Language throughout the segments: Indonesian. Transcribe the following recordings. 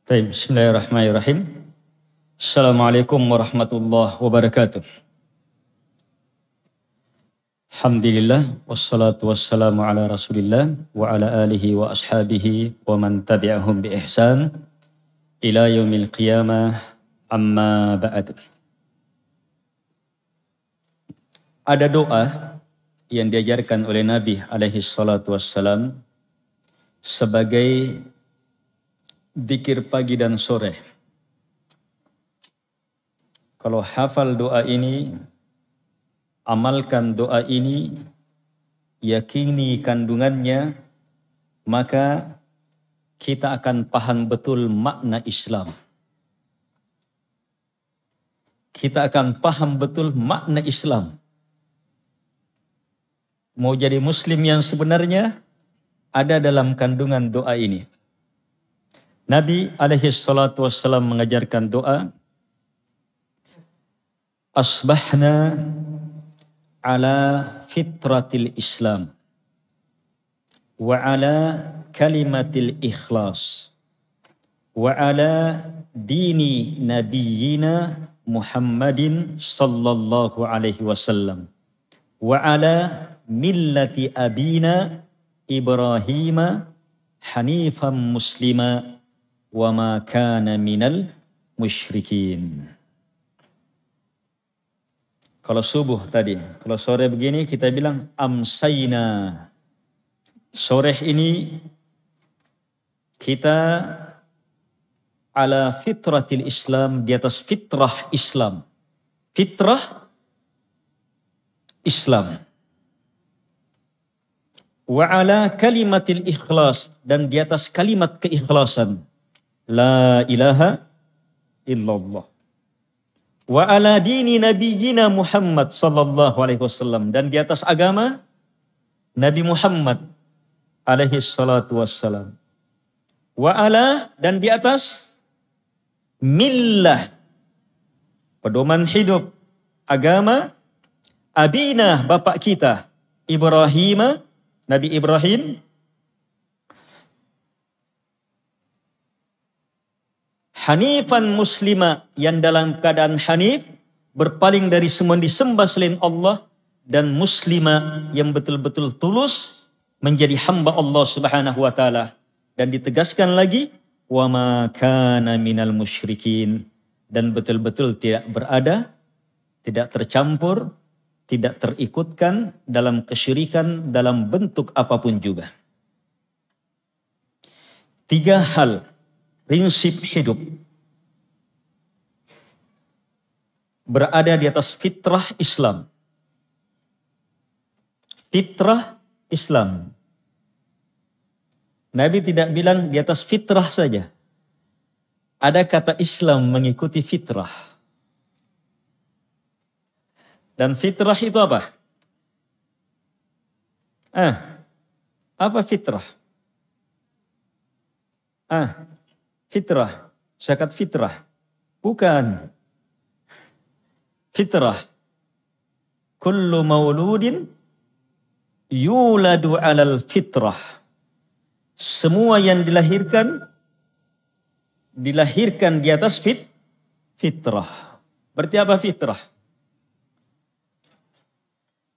Baik, bismillahirrahmanirrahim. Assalamualaikum warahmatullahi wabarakatuh. Alhamdulillah, wassalatu wassalamu ala rasulillah wa ala alihi wa ashabihi wa man tabi'ahum bi ihsan ila yaumil qiyamah, amma ba'd. Ada doa yang diajarkan oleh Nabi alaihi salatu wassalam sebagai zikir pagi dan sore. Kalau hafal doa ini, amalkan doa ini, yakini kandungannya, maka kita akan paham betul makna Islam. Kita akan paham betul makna Islam. Mau jadi muslim yang sebenarnya ada dalam kandungan doa ini. Nabi alaihi salatu wassalam mengajarkan doa, asbahna ala fitratil Islam wa ala kalimatil ikhlas wa ala dini nabiyyina Muhammadin sallallahu alaihi wasallam wa ala millati abina Ibrahim hanifan muslima wa ma kana minal musyrikin. Kalau subuh tadi, kalau sore begini kita bilang amsayna. Sore ini kita ala fitratil Islam, di atas fitrah Islam. Fitrah Islam. Wa ala kalimatil ikhlas, dan di atas kalimat keikhlasan. La ilaha illallah. Wa ala dini nabiyyina Muhammad sallallahu alaihi wasallam, dan di atas agama Nabi Muhammad alaihi salatu wassalam. Wa ala, dan di atas millah, pedoman hidup, agama abina, bapak kita Ibrahim, Nabi Ibrahim, hanifan muslima, yang dalam keadaan hanif, berpaling dari semua disembah selain Allah, dan muslima, yang betul-betul tulus menjadi hamba Allah subhanahu wa ta'ala. Dan ditegaskan lagi, wa ma kana minal musyrikin, dan betul-betul tidak berada, tidak tercampur, tidak terikutkan dalam kesyirikan dalam bentuk apapun juga. 3 hal prinsip hidup berada di atas fitrah Islam. Fitrah Islam. Nabi tidak bilang di atas fitrah saja. Ada kata Islam mengikuti fitrah. Dan fitrah itu apa? Apa fitrah? Fitrah, zakat fitrah. Bukan. Fitrah. Kullu mauludin yuladu alal fitrah. Semua yang dilahirkan di atas fitrah. Berarti apa fitrah?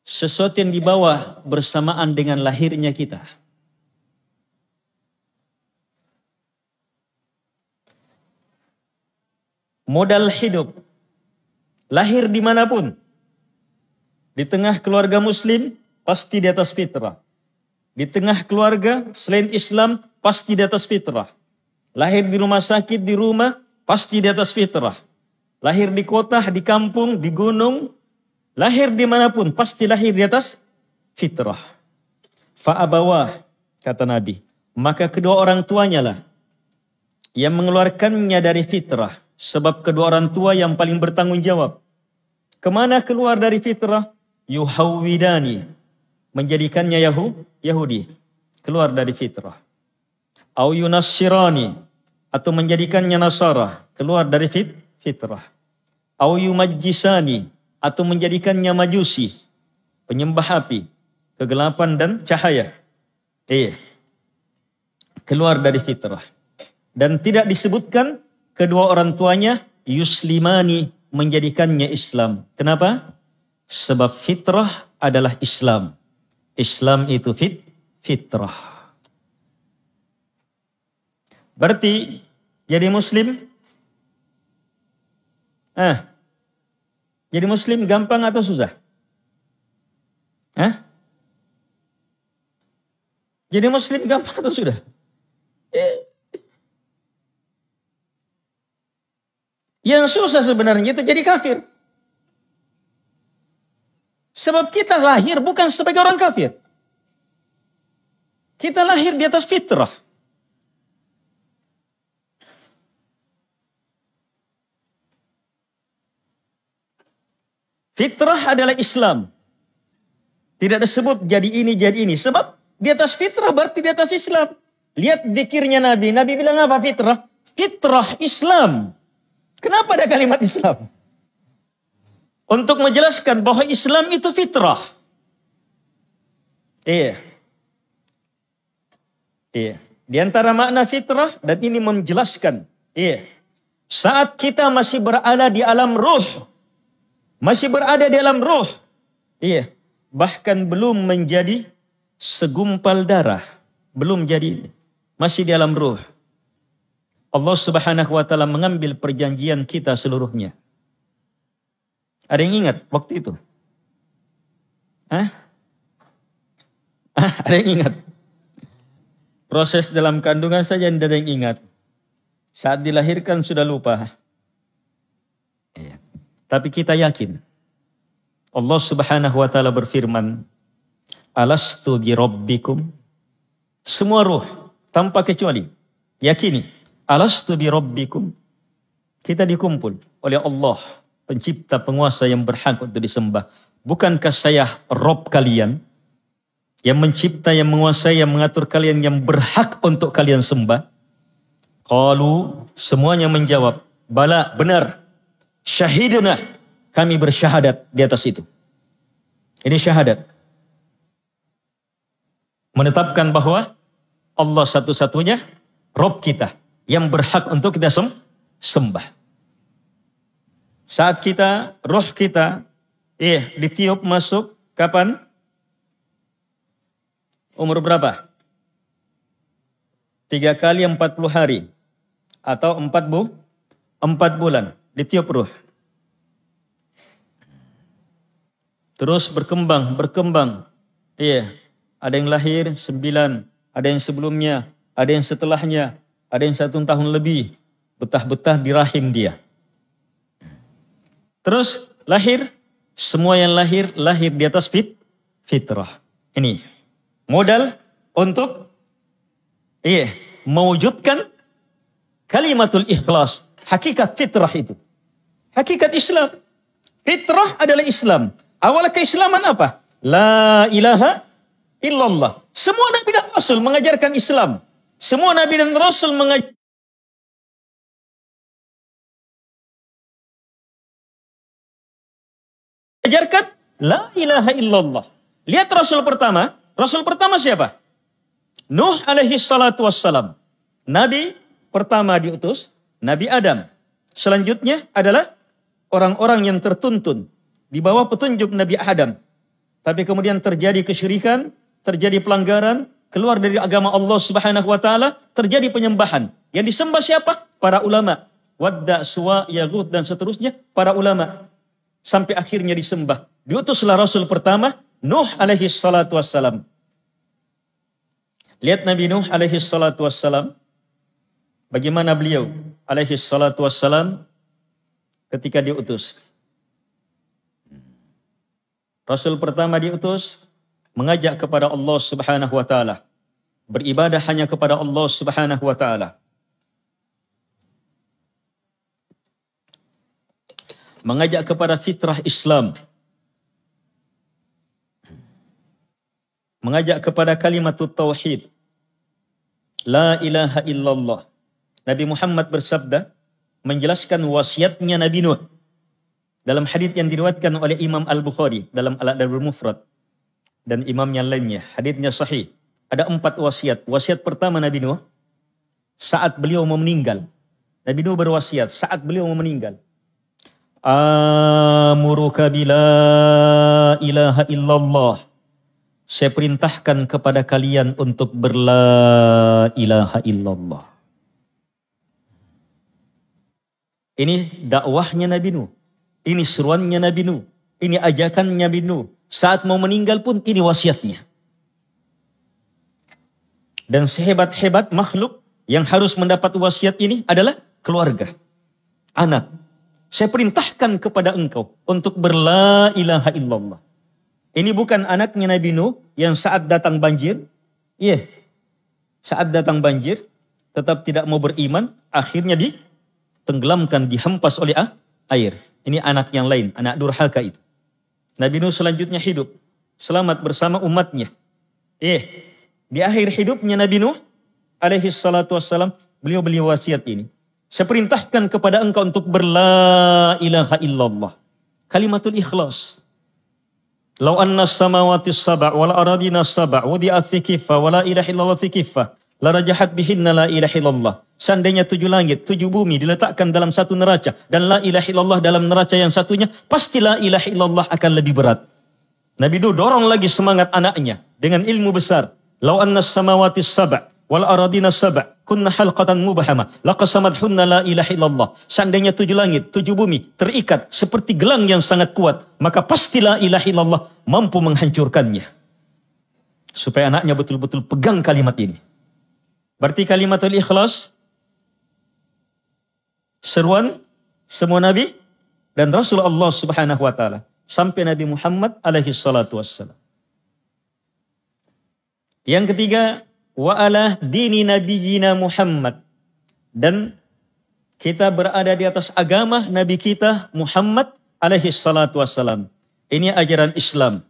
Sesuatu yang dibawa bersamaan dengan lahirnya kita. Modal hidup, lahir dimanapun, di tengah keluarga muslim, pasti di atas fitrah. Di tengah keluarga selain Islam, pasti di atas fitrah. Lahir di rumah sakit, di rumah, pasti di atas fitrah. Lahir di kota, di kampung, di gunung, lahir dimanapun, pasti lahir di atas fitrah. Fa'abawah, kata Nabi, maka kedua orang tuanya lah yang mengeluarkannya dari fitrah. Sebab kedua orang tua yang paling bertanggung jawab. Kemana keluar dari fitrah? Yuhawwidani, menjadikannya Yahudi. Keluar dari fitrah. Au yunassirani, atau menjadikannya Nasara. Keluar dari fitrah. Au yumajjisani, atau menjadikannya Majusi. Penyembah api, kegelapan dan cahaya. Keluar dari fitrah. Dan tidak disebutkan kedua orang tuanya yuslimani, menjadikannya Islam. Kenapa? Sebab fitrah adalah Islam. Islam itu fitrah. Berarti jadi muslim, jadi muslim gampang atau susah? Jadi muslim gampang atau sudah? Yang susah sebenarnya itu jadi kafir. Sebab kita lahir bukan sebagai orang kafir. Kita lahir di atas fitrah. Fitrah adalah Islam. Tidak disebut jadi ini, jadi ini. Sebab di atas fitrah berarti di atas Islam. Lihat zikirnya Nabi. Nabi bilang apa fitrah? Fitrah Islam. Kenapa ada kalimat Islam? Untuk menjelaskan bahwa Islam itu fitrah. Iya. Di antara makna fitrah dan ini menjelaskan. Iya. Saat kita masih berada di alam ruh. Masih berada di alam ruh. Iya. Bahkan belum menjadi segumpal darah. Belum jadi. Masih di alam ruh. Allah Subhanahu wa ta'ala mengambil perjanjian kita seluruhnya. Ada yang ingat waktu itu? Ada yang ingat? Proses dalam kandungan saja tidak ada yang ingat. Saat dilahirkan sudah lupa. Tapi kita yakin. Allah Subhanahu wa ta'ala berfirman, Alastu bi rabbikum. Semua ruh tanpa kecuali yakini. Alastu bi rabbikum. Kita dikumpul oleh Allah, pencipta penguasa yang berhak untuk disembah. Bukankah saya Rob kalian? Yang mencipta, yang menguasai, yang mengatur kalian, yang berhak untuk kalian sembah? Qalu, semuanya menjawab, bala, benar. Syahiduna, kami bersyahadat di atas itu. Ini syahadat. Menetapkan bahwa Allah satu-satunya Rob kita. Yang berhak untuk kita sembah. Saat kita, roh kita, ditiup masuk, kapan? Umur berapa? 3 kali 40 hari. Atau 4 bulan. Ditiup roh. Terus berkembang. Ada yang lahir 9. Ada yang sebelumnya. Ada yang setelahnya. Ada yang 1 tahun lebih. Betah-betah di rahim dia. Terus lahir. Semua yang lahir di atas fitrah. Ini. Modal untuk mewujudkan kalimatul ikhlas. Hakikat fitrah itu. Hakikat Islam. Fitrah adalah Islam. Awal keislaman apa? La ilaha illallah. Semua Nabi dan Rasul mengajarkan Islam. Semua Nabi dan Rasul mengajarkan la ilaha illallah. Lihat Rasul pertama. Rasul pertama siapa? Nuh alaihi salatu wassalam. Nabi pertama diutus, Nabi Adam. Selanjutnya adalah orang-orang yang tertuntun di bawah petunjuk Nabi Adam. Tapi kemudian terjadi kesyirikan, terjadi pelanggaran, keluar dari agama Allah Subhanahu wa taala, terjadi penyembahan. Yang disembah siapa? Para ulama. Wadda, Suwa, Yaghut dan seterusnya, para ulama. Sampai akhirnya disembah. Diutuslah Rasul pertama, Nuh alaihi salatu wassalam. Lihat Nabi Nuh alaihi salatu wassalam. Bagaimana beliau alaihi salatu wassalam ketika diutus. Rasul pertama diutus mengajak kepada Allah Subhanahu wa taala. Beribadah hanya kepada Allah Subhanahu wa taala. Mengajak kepada fitrah Islam. Mengajak kepada kalimatut tauhid. La ilaha illallah. Nabi Muhammad bersabda menjelaskan wasiatnya Nabi Nuh dalam hadits yang diriwayatkan oleh Imam Al-Bukhari dalam Al-Adabul Mufrad dan imam yang lainnya. Haditsnya sahih. Ada 4 wasiat. Wasiat pertama Nabi Nuh, saat beliau mau meninggal. Nabi Nuh berwasiat saat beliau mau meninggal. Amuruka bila ilaha illallah. Saya perintahkan kepada kalian untuk berla ilaha illallah. Ini dakwahnya Nabi Nuh. Ini seruannya Nabi Nuh. Ini ajakannya Nabi Nuh. Saat mau meninggal pun ini wasiatnya. Dan sehebat-hebat makhluk yang harus mendapat wasiat ini adalah keluarga. Anak. Saya perintahkan kepada engkau untuk berla ilaha illallah. Ini bukan anaknya Nabi Nuh yang saat datang banjir. Iya. Saat datang banjir. Tetap tidak mau beriman. Akhirnya ditenggelamkan, dihempas oleh air. Ini anak yang lain. Anak durhaka itu. Nabi Nuh selanjutnya hidup. Selamat bersama umatnya. Di akhir hidupnya Nabi Nuh alaihi salatu wassalam. Beliau wasiat ini. Saya perintahkan kepada engkau untuk berla ilaha illallah. Kalimatul ikhlas. Lau anna samawati sab' wal aradina sab' wudi'at fi kiffah wa la ilaha illallah fi kiffah la rajahat bihinna la ilaha illallah. Seandainya 7 langit, 7 bumi diletakkan dalam satu neraca dan la ilaha illallah dalam neraca yang satunya, pasti la ilaha illallah akan lebih berat. Nabi Nuh dorong lagi semangat anaknya dengan ilmu besar. Lau anna samawati sab' wal aradina sab' kunna halqatan mubahama laqasamadhunna la ilaha illallah. Seandainya 7 langit, 7 bumi terikat seperti gelang yang sangat kuat, maka pasti la ilaha illallah mampu menghancurkannya. Supaya anaknya betul-betul pegang kalimat ini. Berarti kalimatul ikhlas seruan semua nabi dan rasul Allah Subhanahu wa taala sampai Nabi Muhammad alaihi salatu wassalam. Yang ketiga, wa ala dini nabiyina Muhammad. Dan kita berada di atas agama Nabi kita Muhammad alaihi salatu wassalam. Ini ajaran Islam.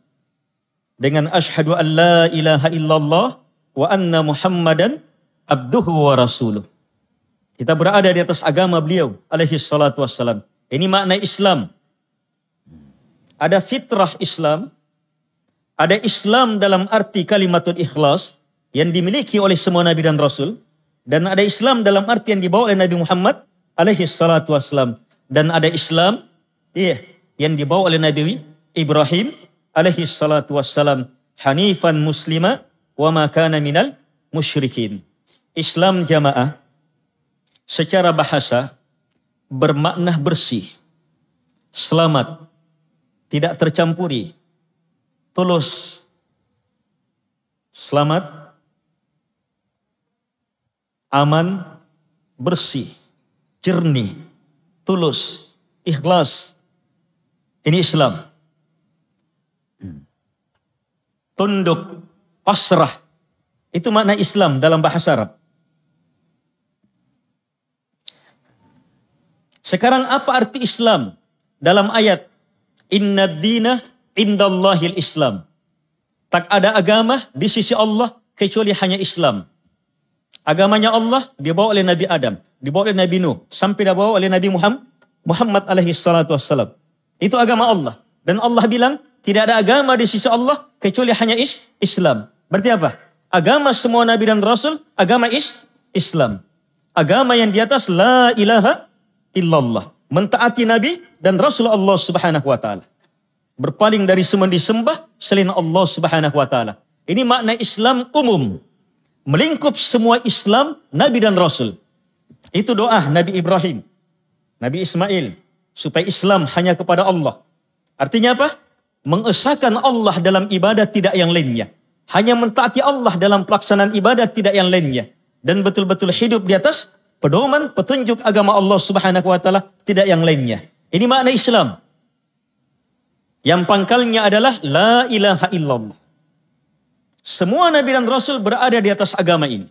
Dengan asyhadu an la ilaha illallah wa anna Muhammadan abduhu wa rasuluh. Kita berada di atas agama beliau alaihi salatu wassalam. Ini makna Islam. Ada fitrah Islam. Ada Islam dalam arti kalimatul ikhlas yang dimiliki oleh semua nabi dan rasul, dan ada Islam dalam arti yang dibawa oleh Nabi Muhammad alaihi salatu wassalam, dan ada Islam yang dibawa oleh Nabi Ibrahim alaihi salatu wassalam, hanifan muslima wa ma kana minal musyrikin. Islam jamaah secara bahasa bermakna bersih, selamat, tidak tercampuri, tulus, selamat, aman, bersih, jernih, tulus, ikhlas. Ini Islam. Tunduk, pasrah. Itu makna Islam dalam bahasa Arab. Sekarang apa arti Islam dalam ayat Inna dina indallahil Islam. Tak ada agama di sisi Allah kecuali hanya Islam. Agamanya Allah dibawa oleh Nabi Adam, dibawa oleh Nabi Nuh, sampai dibawa oleh Nabi Muhammad alaihi salatu wassalam. Itu agama Allah. Dan Allah bilang, tidak ada agama di sisi Allah kecuali hanya Islam. Berarti apa? Agama semua Nabi dan Rasul, agama Islam. Agama yang di atas la ilaha illallah. Mentaati Nabi dan Rasul Allah Subhanahu wa ta'ala. Berpaling dari semua disembah selain Allah Subhanahu wa ta'ala. Ini makna Islam umum. Melingkup semua Islam, Nabi dan Rasul. Itu doa Nabi Ibrahim, Nabi Ismail, supaya Islam hanya kepada Allah. Artinya apa? Mengesahkan Allah dalam ibadah, tidak yang lainnya. Hanya mentaati Allah dalam pelaksanaan ibadah, tidak yang lainnya. Dan betul-betul hidup di atas pedoman, petunjuk agama Allah Subhanahu wa ta'ala, tidak yang lainnya. Ini makna Islam. Yang pangkalnya adalah la ilaha illallah. Semua Nabi dan Rasul berada di atas agama ini.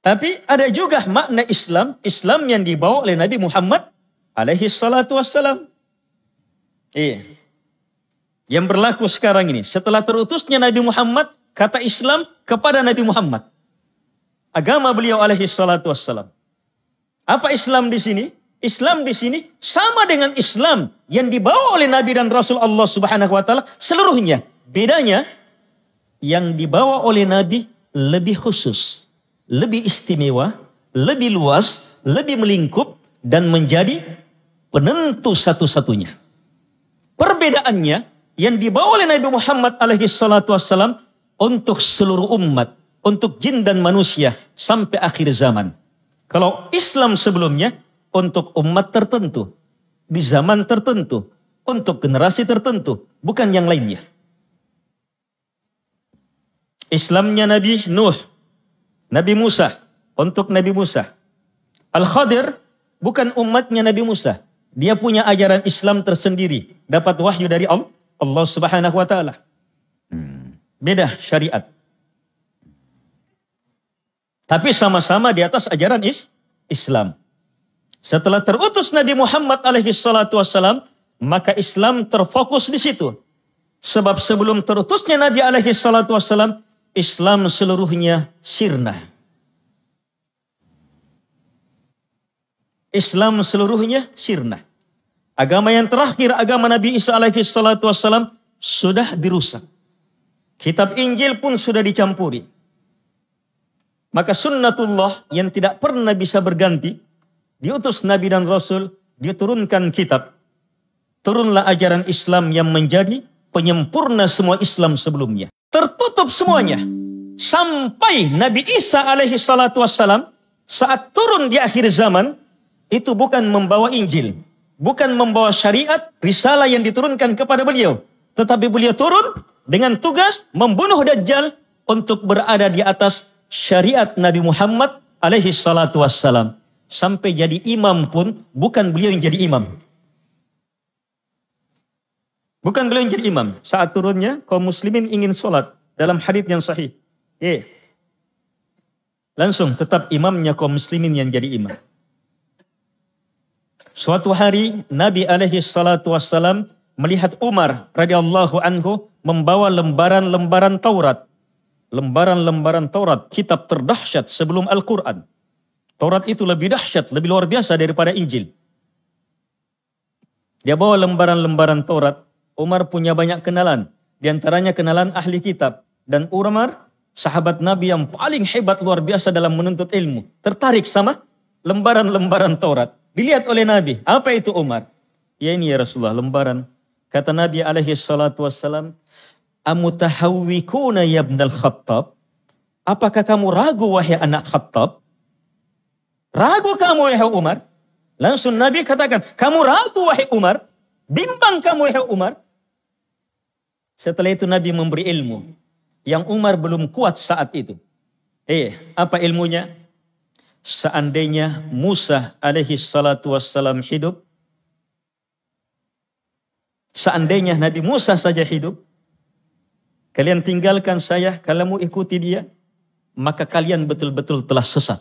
Tapi ada juga makna Islam, Islam yang dibawa oleh Nabi Muhammad alaihi salatu wassalam. Yang berlaku sekarang ini, setelah terutusnya Nabi Muhammad, kata Islam kepada Nabi Muhammad. Agama beliau alaihi salatu wassalam. Apa Islam di sini? Islam di sini sama dengan Islam yang dibawa oleh Nabi dan Rasul Allah Subhanahu wa ta'ala seluruhnya. Bedanya, yang dibawa oleh Nabi lebih khusus, lebih istimewa, lebih luas, lebih melingkup, dan menjadi penentu satu-satunya. Perbedaannya yang dibawa oleh Nabi Muhammad alaihi salatu wassalam untuk seluruh umat, untuk jin dan manusia sampai akhir zaman. Kalau Islam sebelumnya untuk umat tertentu, di zaman tertentu, untuk generasi tertentu, bukan yang lainnya. Islamnya Nabi Nuh, Nabi Musa, untuk Nabi Musa. Al-Khadir bukan umatnya Nabi Musa. Dia punya ajaran Islam tersendiri. Dapat wahyu dari Allah Subhanahu wa ta'ala. Beda syariat. Tapi sama-sama di atas ajaran Islam. Setelah terutus Nabi Muhammad alaihi salatu wassalam, maka Islam terfokus di situ. Sebab sebelum terutusnya Nabi alaihi salatu wassalam, Islam seluruhnya sirna. Islam seluruhnya sirna. Agama yang terakhir, agama Nabi Isa alaihi salatu wassalam, sudah dirusak. Kitab Injil pun sudah dicampuri. Maka sunnatullah yang tidak pernah bisa berganti, diutus Nabi dan Rasul, diturunkan kitab. Turunlah ajaran Islam yang menjadi penyempurna semua Islam sebelumnya. Tertutup semuanya. Sampai Nabi Isa alaihi salatu wassalam, saat turun di akhir zaman, itu bukan membawa Injil, bukan membawa syariat, risalah yang diturunkan kepada beliau. Tetapi beliau turun dengan tugas membunuh Dajjal untuk berada di atas syariat Nabi Muhammad alaihi salatu wassalam. Sampai jadi imam pun bukan beliau yang jadi imam. Bukan beliau yang jadi imam. Saat turunnya kaum muslimin ingin sholat dalam hadits yang sahih. Langsung tetap imamnya kaum muslimin yang jadi imam. Suatu hari Nabi alaihi salatu wassalam melihat Umar radhiyallahu anhu membawa lembaran-lembaran Taurat. Lembaran-lembaran Taurat, kitab terdahsyat sebelum Al-Quran. Taurat itu lebih dahsyat, lebih luar biasa daripada Injil. Dia bawa lembaran-lembaran Taurat. Umar punya banyak kenalan. Di antaranya kenalan ahli kitab. Dan Umar, sahabat Nabi yang paling hebat luar biasa dalam menuntut ilmu. Tertarik sama lembaran-lembaran Taurat. Dilihat oleh Nabi. Apa itu Umar? Ya ini ya Rasulullah, lembaran. Kata Nabi alaihi salatu wassalam, amutahawwikuna ya ibnal Khattab? Apakah kamu ragu wahai anak Khattab? Ragu kamu wahai Umar? Langsung Nabi katakan, kamu ragu wahai Umar? Bimbang kamu wahai Umar? Setelah itu Nabi memberi ilmu yang Umar belum kuat saat itu. Apa ilmunya? Seandainya Musa alaihi salatu wassalam hidup, seandainya Nabi Musa saja hidup, kalian tinggalkan saya, kalau mau ikuti dia, maka kalian betul-betul telah sesat.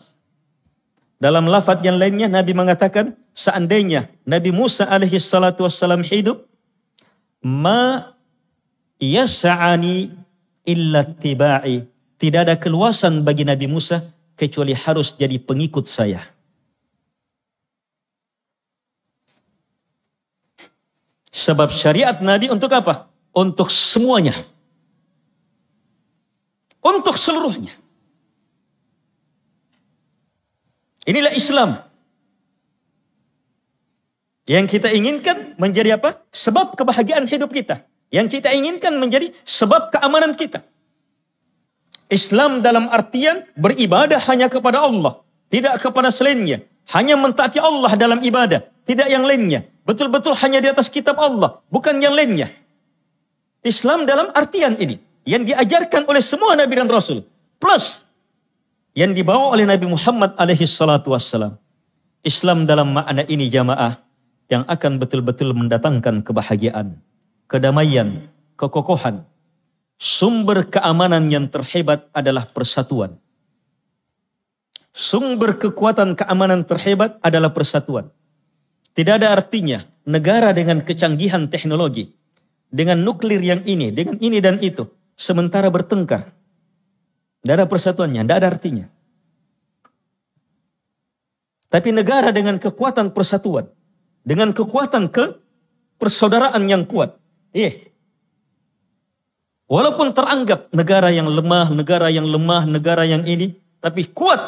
Dalam lafaz yang lainnya Nabi mengatakan, seandainya Nabi Musa alaihi salatu wassalam hidup, ma yas'ani illa tiba'i. Tidak ada keluasan bagi Nabi Musa kecuali harus jadi pengikut saya. Sebab syariat Nabi untuk apa? Untuk semuanya. Untuk seluruhnya. Inilah Islam. Yang kita inginkan menjadi apa? Sebab kebahagiaan hidup kita. Yang kita inginkan menjadi sebab keamanan kita. Islam dalam artian beribadah hanya kepada Allah. Tidak kepada selainnya. Hanya mentaati Allah dalam ibadah. Tidak yang lainnya. Betul-betul hanya di atas kitab Allah. Bukan yang lainnya. Islam dalam artian ini. Yang diajarkan oleh semua Nabi dan Rasul. Plus yang dibawa oleh Nabi Muhammad alaihi salatu wassalam. Islam dalam makna ini jamaah. Yang akan betul-betul mendatangkan kebahagiaan. Kedamaian. Kekokohan. Sumber keamanan yang terhebat adalah persatuan. Sumber kekuatan keamanan terhebat adalah persatuan. Tidak ada artinya negara dengan kecanggihan teknologi, dengan nuklir yang ini, dengan ini dan itu, sementara bertengkar. Tidak ada persatuannya, tidak ada artinya. Tapi negara dengan kekuatan persatuan, dengan kekuatan persaudaraan yang kuat, Walaupun teranggap negara yang lemah, negara yang lemah, negara yang ini, tapi kuat,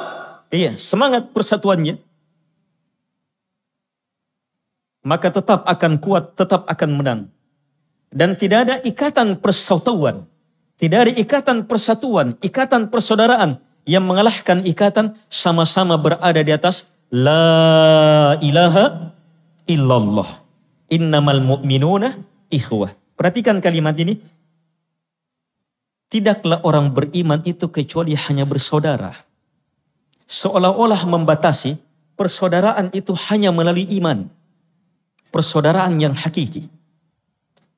semangat persatuannya, maka tetap akan kuat, tetap akan menang. Dan tidak ada ikatan persautuan, tidak ada ikatan persatuan, ikatan persaudaraan yang mengalahkan ikatan sama-sama berada di atas la ilaha illallah. Innamal mu'minuna ikhwah. Perhatikan kalimat ini. Tidaklah orang beriman itu kecuali hanya bersaudara. Seolah-olah membatasi persaudaraan itu hanya melalui iman. Persaudaraan yang hakiki.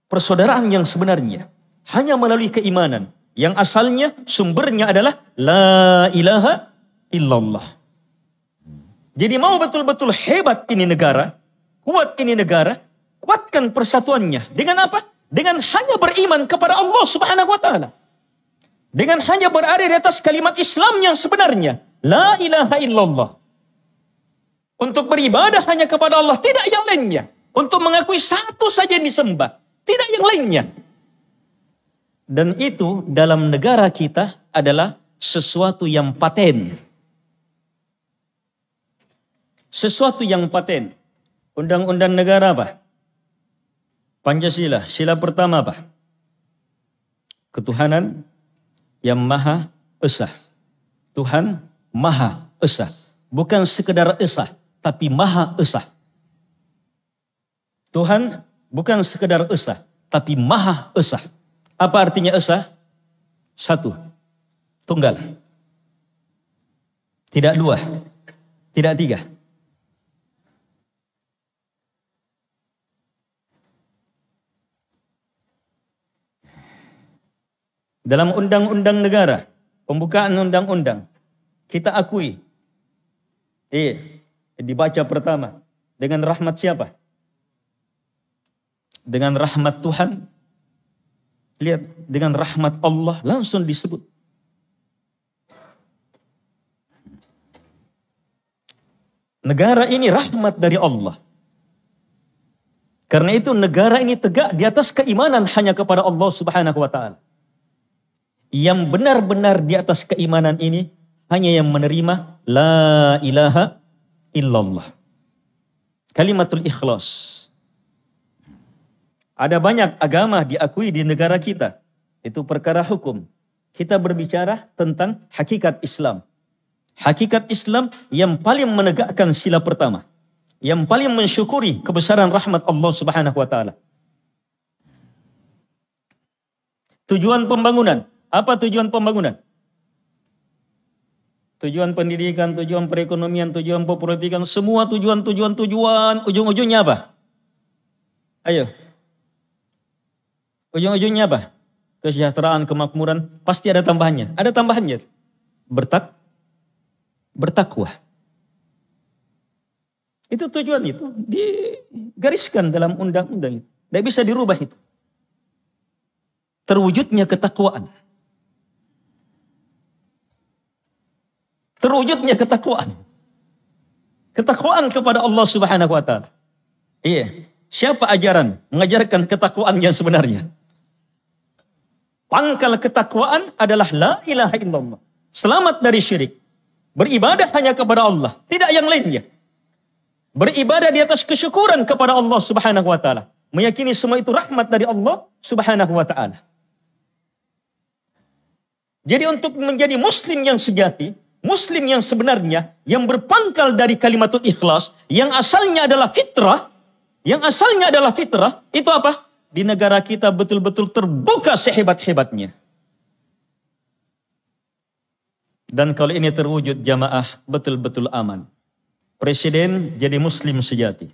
Persaudaraan yang sebenarnya hanya melalui keimanan. Yang asalnya sumbernya adalah la ilaha illallah. Jadi mau betul-betul hebat ini negara, kuat ini negara, kuatkan persatuannya. Dengan apa? Dengan hanya beriman kepada Allah Subhanahu wa Ta'ala. Dengan hanya berada di atas kalimat Islam yang sebenarnya. La ilaha illallah. Untuk beribadah hanya kepada Allah. Tidak yang lainnya. Untuk mengakui satu saja yang disembah. Tidak yang lainnya. Dan itu dalam negara kita adalah sesuatu yang paten. Sesuatu yang paten. Undang-undang negara apa? Pancasila. Sila pertama apa? Ketuhanan yang Maha Esa. Tuhan Maha Esa. Bukan sekedar Esa, tapi Maha Esa. Tuhan bukan sekedar Esa, tapi Maha Esa. Apa artinya Esa? Satu. Tunggal. Tidak dua. Tidak tiga. Dalam undang-undang negara, pembukaan undang-undang, kita akui, dibaca pertama, dengan rahmat siapa? Dengan rahmat Tuhan. Lihat, dengan rahmat Allah langsung disebut. Negara ini rahmat dari Allah. Karena itu negara ini tegak di atas keimanan hanya kepada Allah Subhanahu wa Ta'ala. Yang benar-benar di atas keimanan ini hanya yang menerima la ilaha illallah. Kalimatul ikhlas. Ada banyak agama diakui di negara kita. Itu perkara hukum. Kita berbicara tentang hakikat Islam. Hakikat Islam yang paling menegakkan sila pertama. Yang paling mensyukuri kebesaran rahmat Allah Subhanahu wa Ta'ala. Tujuan pembangunan. Apa tujuan pembangunan? Tujuan pendidikan, tujuan perekonomian, tujuan pepolitikan, semua tujuan, ujung-ujungnya apa? Ayo. Ujung-ujungnya apa? Kesejahteraan, kemakmuran, pasti ada tambahannya. Ada tambahannya. Bertakwa. Itu tujuan itu. Digariskan dalam undang-undang itu. Tidak bisa dirubah itu. Terwujudnya ketakwaan. Terwujudnya ketakwaan. Ketakwaan kepada Allah Subhanahu wa Ta'ala. Iya. Siapa ajaran mengajarkan ketakwaan yang sebenarnya? Pangkal ketakwaan adalah la ilaha illallah. Selamat dari syirik. Beribadah hanya kepada Allah, tidak yang lainnya. Beribadah di atas kesyukuran kepada Allah Subhanahu wa Ta'ala. Meyakini semua itu rahmat dari Allah Subhanahu wa Ta'ala. Jadi untuk menjadi muslim yang sejati, muslim yang sebenarnya, yang berpangkal dari kalimatul ikhlas, yang asalnya adalah fitrah, itu apa? Di negara kita betul-betul terbuka sehebat-hebatnya. Dan kalau ini terwujud jamaah, betul-betul aman. Presiden jadi muslim sejati.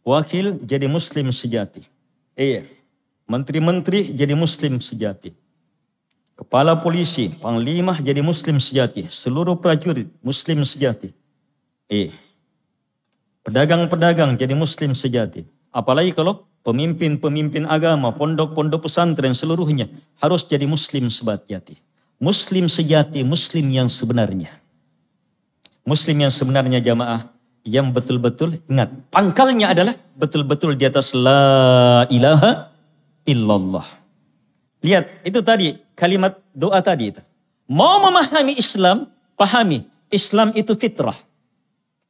Wakil jadi muslim sejati. Iya. Menteri-menteri jadi muslim sejati. Kepala polisi, panglima jadi muslim sejati. Seluruh prajurit muslim sejati. Pedagang-pedagang jadi muslim sejati. Apalagi kalau pemimpin-pemimpin agama, pondok-pondok pesantren seluruhnya harus jadi muslim sejati. Muslim sejati, muslim yang sebenarnya. Muslim yang sebenarnya jamaah, yang betul-betul ingat. Pangkalnya adalah betul-betul di atas la ilaha illallah. Lihat, itu tadi kalimat doa tadi itu. Mau memahami Islam, pahami. Islam itu fitrah.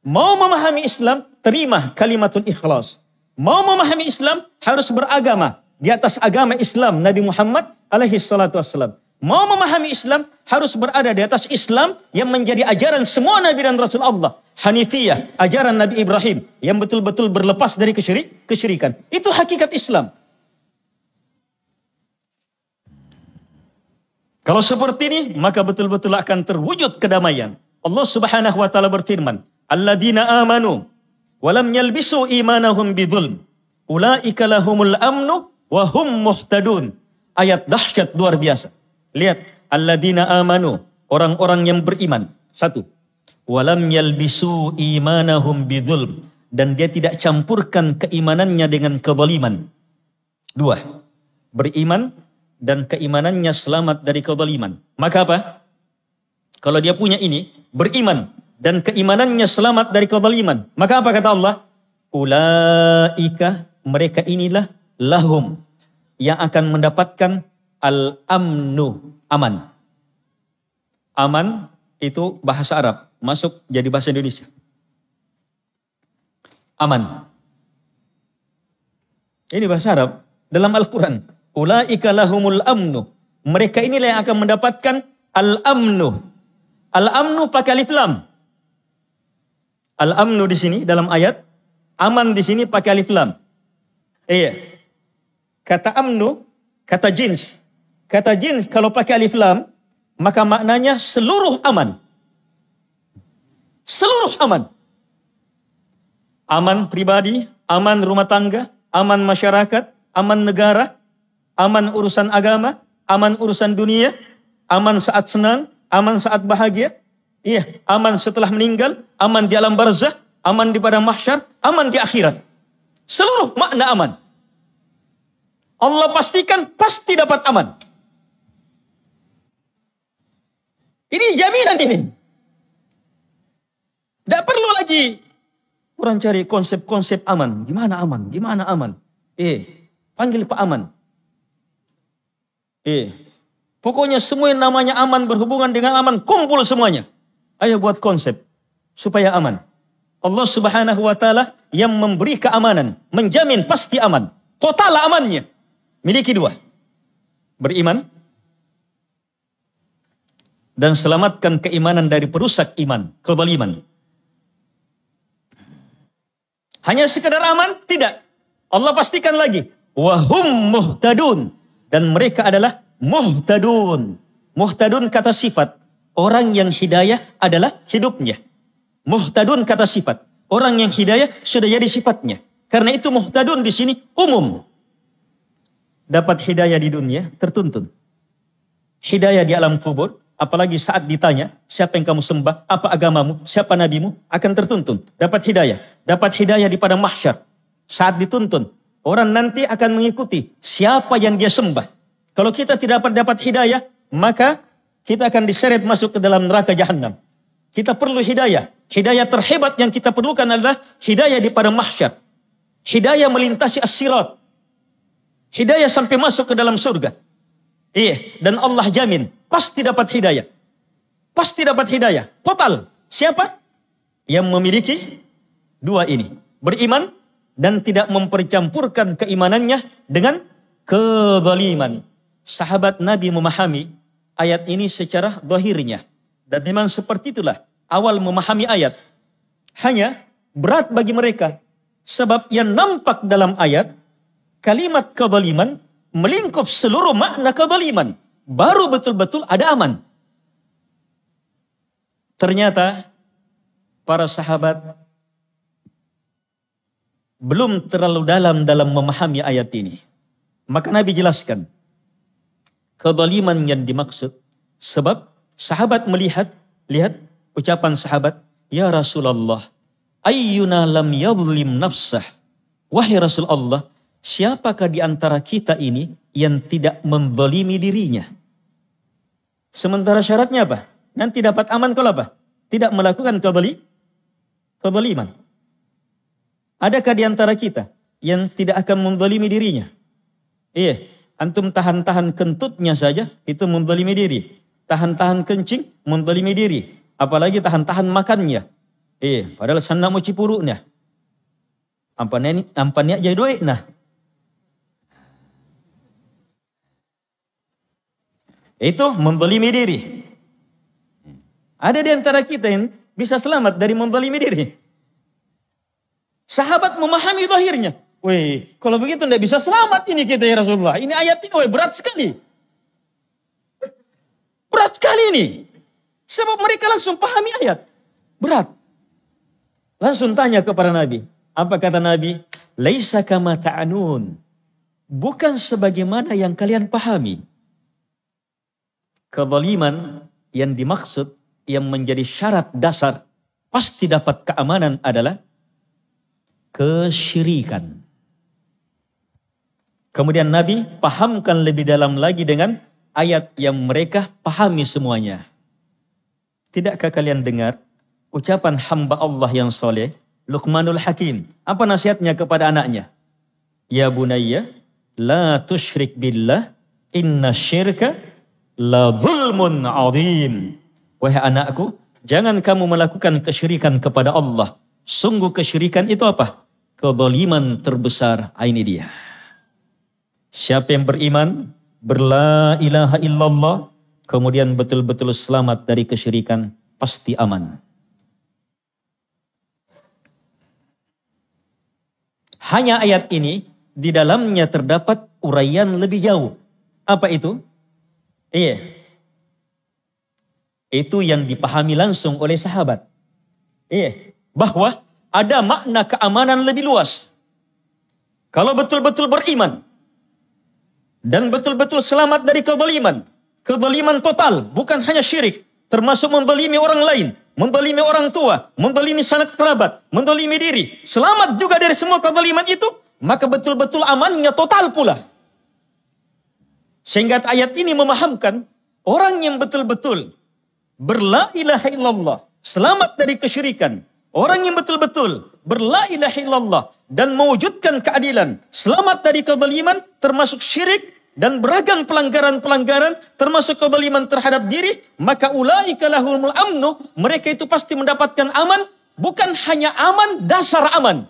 Mau memahami Islam, terima kalimatul ikhlas. Mau memahami Islam, harus beragama di atas agama Islam Nabi Muhammad alaihi salatu wassalam. Mau memahami Islam, harus berada di atas Islam yang menjadi ajaran semua Nabi dan Rasul Allah. Hanifiyah, ajaran Nabi Ibrahim, yang betul-betul berlepas dari kesyirikan. Itu hakikat Islam. Kalau seperti ini, maka betul-betul akan terwujud kedamaian. Allah Subhanahu wa taala berfirman, "Alladzina amanu wa lam yalbisu imanahum bidzulm, ulaika lahumul amnu wa hum muhtadun." Ayat dahsyat luar biasa. Lihat, alladzina amanu, orang-orang yang beriman. Satu, wa lam yalbisu imanahum bidzulm, dan dia tidak campurkan keimanannya dengan kezaliman. Dua, beriman dan keimanannya selamat dari kezaliman. Maka apa? Kalau dia punya ini, beriman dan keimanannya selamat dari kezaliman. Maka apa kata Allah? Ulaika, mereka inilah lahum, yang akan mendapatkan al-amnu, aman. Aman itu bahasa Arab, masuk jadi bahasa Indonesia. Aman. Ini bahasa Arab dalam Al-Quran. Ulaika lahumul amnu. Mereka inilah yang akan mendapatkan al-amnu. Al-amnu pakai alif lam. Al-amnu di sini dalam ayat, aman di sini pakai alif lam. Iya. Kata amnu, kata jins. Kata jins kalau pakai alif lam, maka maknanya seluruh aman. Seluruh aman. Aman pribadi, aman rumah tangga, aman masyarakat, aman negara, aman urusan agama, aman urusan dunia, aman saat senang, aman saat bahagia, iya, aman setelah meninggal, aman di alam barzakh, aman di padang mahsyar, aman di akhirat. Seluruh makna aman. Allah pastikan pasti dapat aman. Ini jaminan ini. Tidak perlu lagi orang cari konsep-konsep aman. Gimana aman? Gimana aman? Panggil Pak Aman. Pokoknya semua yang namanya aman berhubungan dengan aman, kumpul semuanya. Ayo buat konsep supaya aman. Allah Subhanahu wa taala yang memberi keamanan, menjamin pasti aman. Total amannya. Miliki dua. Beriman dan selamatkan keimanan dari perusak iman, kezaliman. Hanya sekedar aman? Tidak. Allah pastikan lagi. Wahum muhtadun. Dan mereka adalah muhtadun. Muhtadun kata sifat. Orang yang hidayah adalah hidupnya. Muhtadun kata sifat. Orang yang hidayah sudah jadi sifatnya. Karena itu muhtadun di sini umum. Dapat hidayah di dunia, tertuntun. Hidayah di alam kubur, apalagi saat ditanya, siapa yang kamu sembah, apa agamamu, siapa nabimu, akan tertuntun. Dapat hidayah. Dapat hidayah di padang mahsyar. Saat dituntun, orang nanti akan mengikuti siapa yang dia sembah. Kalau kita tidak dapat hidayah, maka kita akan diseret masuk ke dalam neraka jahanam. Kita perlu hidayah. Hidayah terhebat yang kita perlukan adalah hidayah di padang mahsyar. Hidayah melintasi as-sirat. Hidayah sampai masuk ke dalam surga. Dan Allah jamin, pasti dapat hidayah. Pasti dapat hidayah. Total. Siapa? Yang memiliki dua ini. Beriman dan tidak mempercampurkan keimanannya dengan kezaliman. Sahabat Nabi memahami ayat ini secara zahirnya. Dan memang seperti itulah awal memahami ayat. Hanya berat bagi mereka. Sebab yang nampak dalam ayat, kalimat kezaliman melingkup seluruh makna kezaliman. Baru betul-betul ada aman. Ternyata para sahabat belum terlalu dalam memahami ayat ini. Maka Nabi jelaskan kezaliman yang dimaksud. Sebab sahabat lihat ucapan sahabat, ya Rasulullah, ayyuna lam yadhlim nafsah. Wahai Rasulullah, siapakah di antara kita ini yang tidak menzalimi dirinya? Sementara syaratnya apa? Nanti dapat aman kalau apa? Tidak melakukan kezaliman. Adakah di antara kita yang tidak akan menzalimi dirinya? antum tahan-tahan kentutnya saja, itu menzalimi diri. Tahan-tahan kencing, menzalimi diri. Apalagi tahan-tahan makannya. Padahal sana mau cipuruknya. Ampannya jadi duit nah. Itu menzalimi diri. Ada di antara kita yang bisa selamat dari menzalimi diri. Sahabat memahami zahirnya. Wih, kalau begitu tidak bisa selamat ini kita ya Rasulullah. Ini ayat ini berat sekali. Berat sekali ini. Sebab mereka langsung pahami ayat. Berat. Langsung tanya kepada Nabi. Apa kata Nabi? Laisa kama ta'anun. Bukan sebagaimana yang kalian pahami. Kezaliman yang dimaksud, yang menjadi syarat dasar pasti dapat keamanan adalah kesyirikan. Kemudian Nabi pahamkan lebih dalam lagi dengan ayat yang mereka pahami semuanya. Tidakkah kalian dengar ucapan hamba Allah yang soleh, Luqmanul Hakim? Apa nasihatnya kepada anaknya? Ya bunayya, la tusyrik billah, inna syirka la zulmun azim. Wahai anakku, jangan kamu melakukan kesyirikan kepada Allah. Sungguh kesyirikan itu apa? Kezaliman terbesar. Ini dia. Siapa yang beriman, berla ilaha illallah, kemudian betul-betul selamat dari kesyirikan, pasti aman. Hanya ayat ini, di dalamnya terdapat uraian lebih jauh. Apa itu? Itu yang dipahami langsung oleh sahabat. Bahwa ada makna keamanan lebih luas. Kalau betul-betul beriman, dan betul-betul selamat dari kezaliman. Kezaliman total, bukan hanya syirik. Termasuk menzalimi orang lain, menzalimi orang tua, menzalimi sanak kerabat, menzalimi diri. Selamat juga dari semua kezaliman itu, maka betul-betul amannya total pula. Sehingga ayat ini memahamkan, orang yang betul-betul berla ilaha illallah, selamat dari kesyirikan. Orang yang betul-betul berla ilaha illallah dan mewujudkan keadilan, selamat dari kezaliman, termasuk syirik dan beragam pelanggaran-pelanggaran, termasuk kezaliman terhadap diri, maka ulaika lahumul amnu, mereka itu pasti mendapatkan aman, bukan hanya aman dasar aman,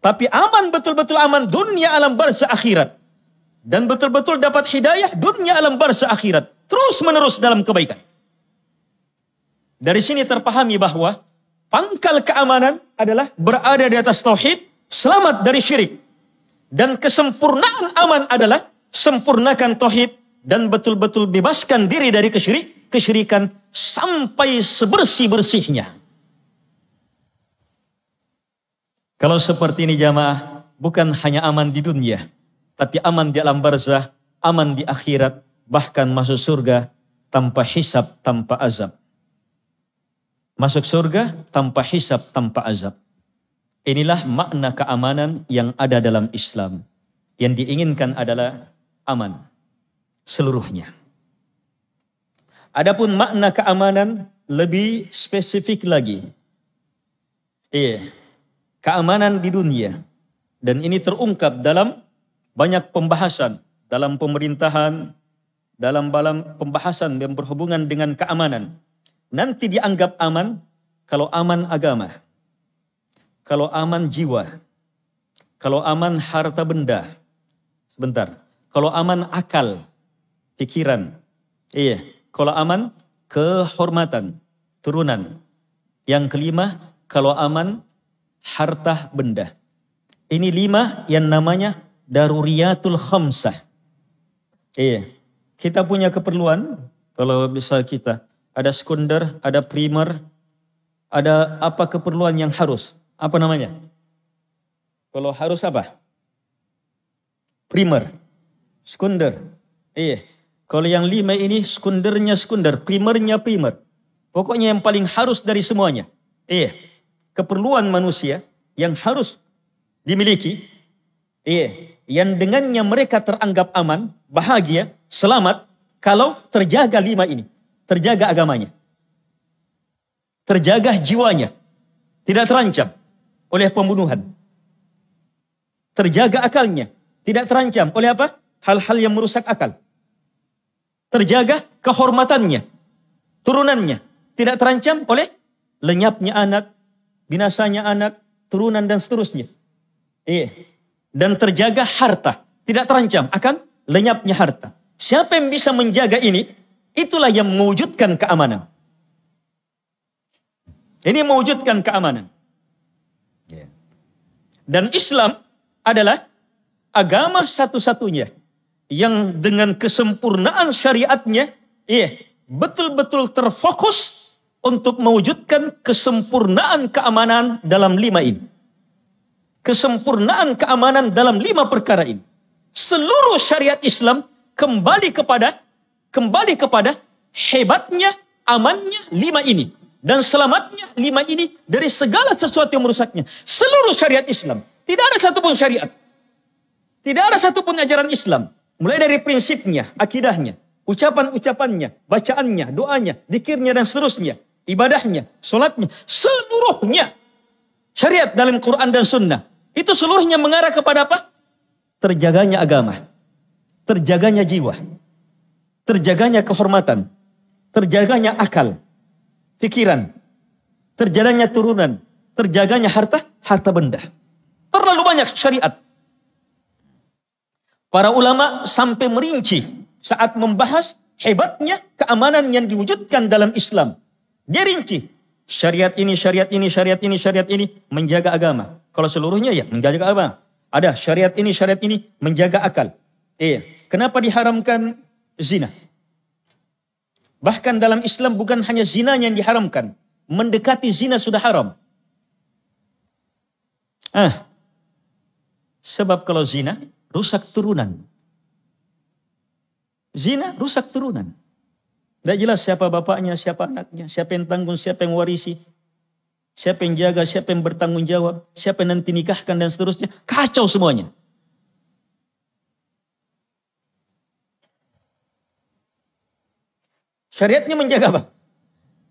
tapi aman betul-betul aman dunia alam barzah akhirat, dan betul-betul dapat hidayah dunia alam barzah akhirat, terus menerus dalam kebaikan. Dari sini terpahami bahwa pangkal keamanan adalah berada di atas tauhid, selamat dari syirik. Dan kesempurnaan aman adalah sempurnakan tauhid dan betul-betul bebaskan diri dari kesyirikan sampai sebersih-bersihnya. Kalau seperti ini jamaah, bukan hanya aman di dunia, tapi aman di alam barzah, aman di akhirat, bahkan masuk surga tanpa hisab, tanpa azab. Masuk surga tanpa hisab, tanpa azab. Inilah makna keamanan yang ada dalam Islam. Yang diinginkan adalah aman seluruhnya. Adapun makna keamanan lebih spesifik lagi. Keamanan di dunia. Dan ini terungkap dalam banyak pembahasan. Dalam pemerintahan, dalam pembahasan yang berhubungan dengan keamanan. Nanti dianggap aman kalau aman agama, kalau aman jiwa, kalau aman harta benda. Sebentar, kalau aman akal, pikiran. Kalau aman kehormatan, turunan. Yang kelima, kalau aman harta benda. Ini 5 yang namanya daruriyatul khamsah. Kita punya keperluan, kalau bisa kita. Ada sekunder, ada primer, ada apa keperluan yang harus. Apa namanya? Kalau harus apa? Primer, sekunder. Kalau yang 5 ini sekundernya sekunder, primernya primer. Pokoknya yang paling harus dari semuanya. Keperluan manusia yang harus dimiliki. Yang dengannya mereka teranggap aman, bahagia, selamat. Kalau terjaga 5 ini. Terjaga agamanya. Terjaga jiwanya. Tidak terancam oleh pembunuhan. Terjaga akalnya. Tidak terancam oleh apa? hal-hal yang merusak akal. Terjaga kehormatannya, turunannya. Tidak terancam oleh lenyapnya anak, binasanya anak, turunan dan seterusnya. Dan terjaga harta. Tidak terancam akan lenyapnya harta. Siapa yang bisa menjaga ini, itulah yang mewujudkan keamanan. Ini mewujudkan keamanan. Dan Islam adalah agama satu-satunya yang dengan kesempurnaan syariatnya, betul-betul terfokus untuk mewujudkan kesempurnaan keamanan dalam 5 ini. Kesempurnaan keamanan dalam 5 perkara ini. Seluruh syariat Islam kembali kepada hebatnya, amannya 5 ini. Dan selamatnya 5 ini dari segala sesuatu yang merusaknya. Seluruh syariat Islam. Tidak ada satupun syariat. Tidak ada satupun ajaran Islam. Mulai dari prinsipnya, akidahnya, ucapan-ucapannya, bacaannya, doanya, zikirnya dan seterusnya. Ibadahnya, sholatnya, seluruhnya. Syariat dalam Quran dan Sunnah. Itu seluruhnya mengarah kepada apa? Terjaganya agama. Terjaganya jiwa. Terjaganya kehormatan. Terjaganya akal. Pikiran, terjaganya turunan, terjaganya harta benda. Terlalu banyak syariat. Para ulama sampai merinci saat membahas hebatnya keamanan yang diwujudkan dalam Islam. Dia rinci, syariat ini, syariat ini, syariat ini, syariat ini menjaga agama. Kalau seluruhnya ya menjaga agama. Ada syariat ini menjaga akal. Kenapa diharamkan zina? Bahkan dalam Islam bukan hanya zina yang diharamkan. Mendekati zina sudah haram. Sebab kalau zina, rusak turunan. Zina, rusak turunan. Tidak jelas siapa bapaknya, siapa anaknya, siapa yang tanggung, siapa yang warisi. Siapa yang jaga, siapa yang bertanggung jawab, siapa yang nanti nikahkan dan seterusnya. Kacau semuanya. Syariatnya menjaga apa?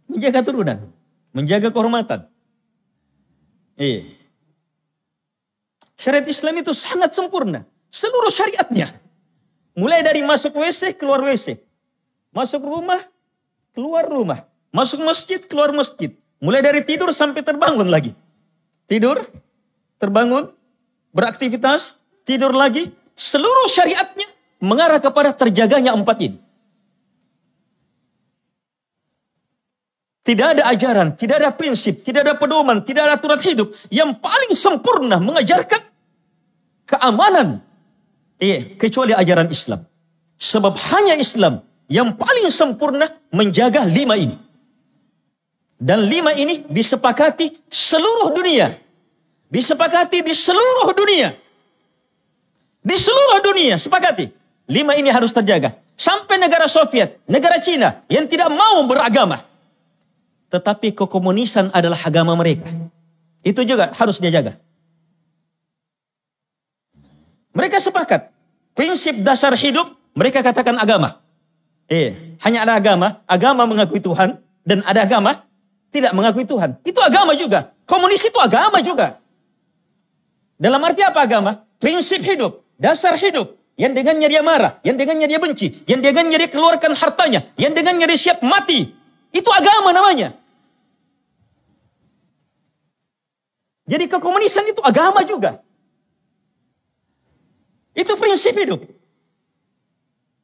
Menjaga turunan. Menjaga kehormatan. Syariat Islam itu sangat sempurna. Seluruh syariatnya. Mulai dari masuk WC, keluar WC. Masuk rumah, keluar rumah. Masuk masjid, keluar masjid. Mulai dari tidur sampai terbangun lagi. Tidur, terbangun, beraktivitas, tidur lagi. Seluruh syariatnya mengarah kepada terjaganya 4 ini. Tidak ada ajaran, tidak ada prinsip, tidak ada pedoman, tidak ada aturan hidup yang paling sempurna mengajarkan keamanan. Kecuali ajaran Islam. Sebab hanya Islam yang paling sempurna menjaga 5 ini. Dan 5 ini disepakati seluruh dunia. Disepakati di seluruh dunia. Di seluruh dunia sepakati. 5 ini harus terjaga. Sampai negara Soviet, negara Cina yang tidak mau beragama. Tetapi kekomunisan adalah agama mereka. Itu juga harus dijaga. Mereka sepakat. Prinsip dasar hidup, mereka katakan agama. Hanya ada agama. Agama mengakui Tuhan. Dan ada agama tidak mengakui Tuhan. Itu agama juga. Komunis itu agama juga. Dalam arti apa agama? Prinsip hidup. Dasar hidup. Yang dengannya dia marah. Yang dengannya dia benci. Yang dengannya dia keluarkan hartanya. Yang dengannya dia siap mati. Itu agama namanya. Jadi kekomunisan itu agama juga. Itu prinsip hidup.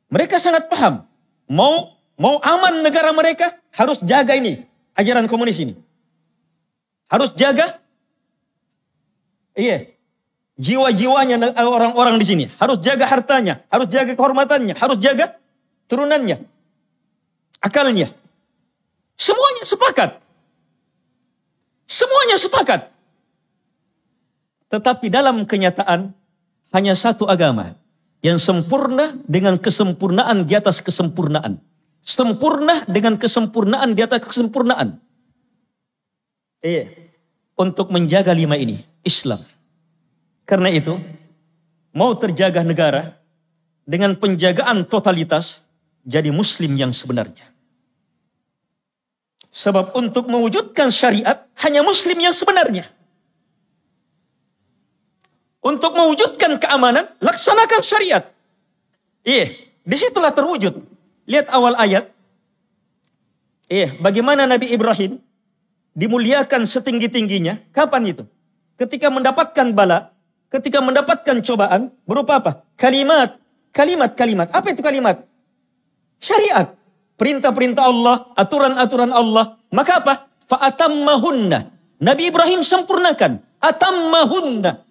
Mereka sangat paham. Mau aman negara mereka, harus jaga ini. Ajaran komunis ini. Harus jaga. Jiwa-jiwanya orang-orang di sini. Harus jaga hartanya. Harus jaga kehormatannya. Harus jaga turunannya. Akalnya. Semuanya sepakat. Semuanya sepakat. Tetapi dalam kenyataan hanya satu agama yang sempurna dengan kesempurnaan di atas kesempurnaan. Sempurna dengan kesempurnaan di atas kesempurnaan. Untuk menjaga 5 ini, Islam. Karena itu, mau terjaga negara dengan penjagaan totalitas, jadi Muslim yang sebenarnya. Sebab untuk mewujudkan syariat, hanya Muslim yang sebenarnya. Untuk mewujudkan keamanan, laksanakan syariat. Iya, disitulah terwujud. Lihat awal ayat. Iya, bagaimana Nabi Ibrahim dimuliakan setinggi-tingginya. Kapan itu? Ketika mendapatkan bala, ketika mendapatkan cobaan, berupa apa? Kalimat. Apa itu kalimat? Syariat. Perintah-perintah Allah, aturan-aturan Allah. Maka apa? Fa'atammahunna. Nabi Ibrahim sempurnakan. Atammahunna.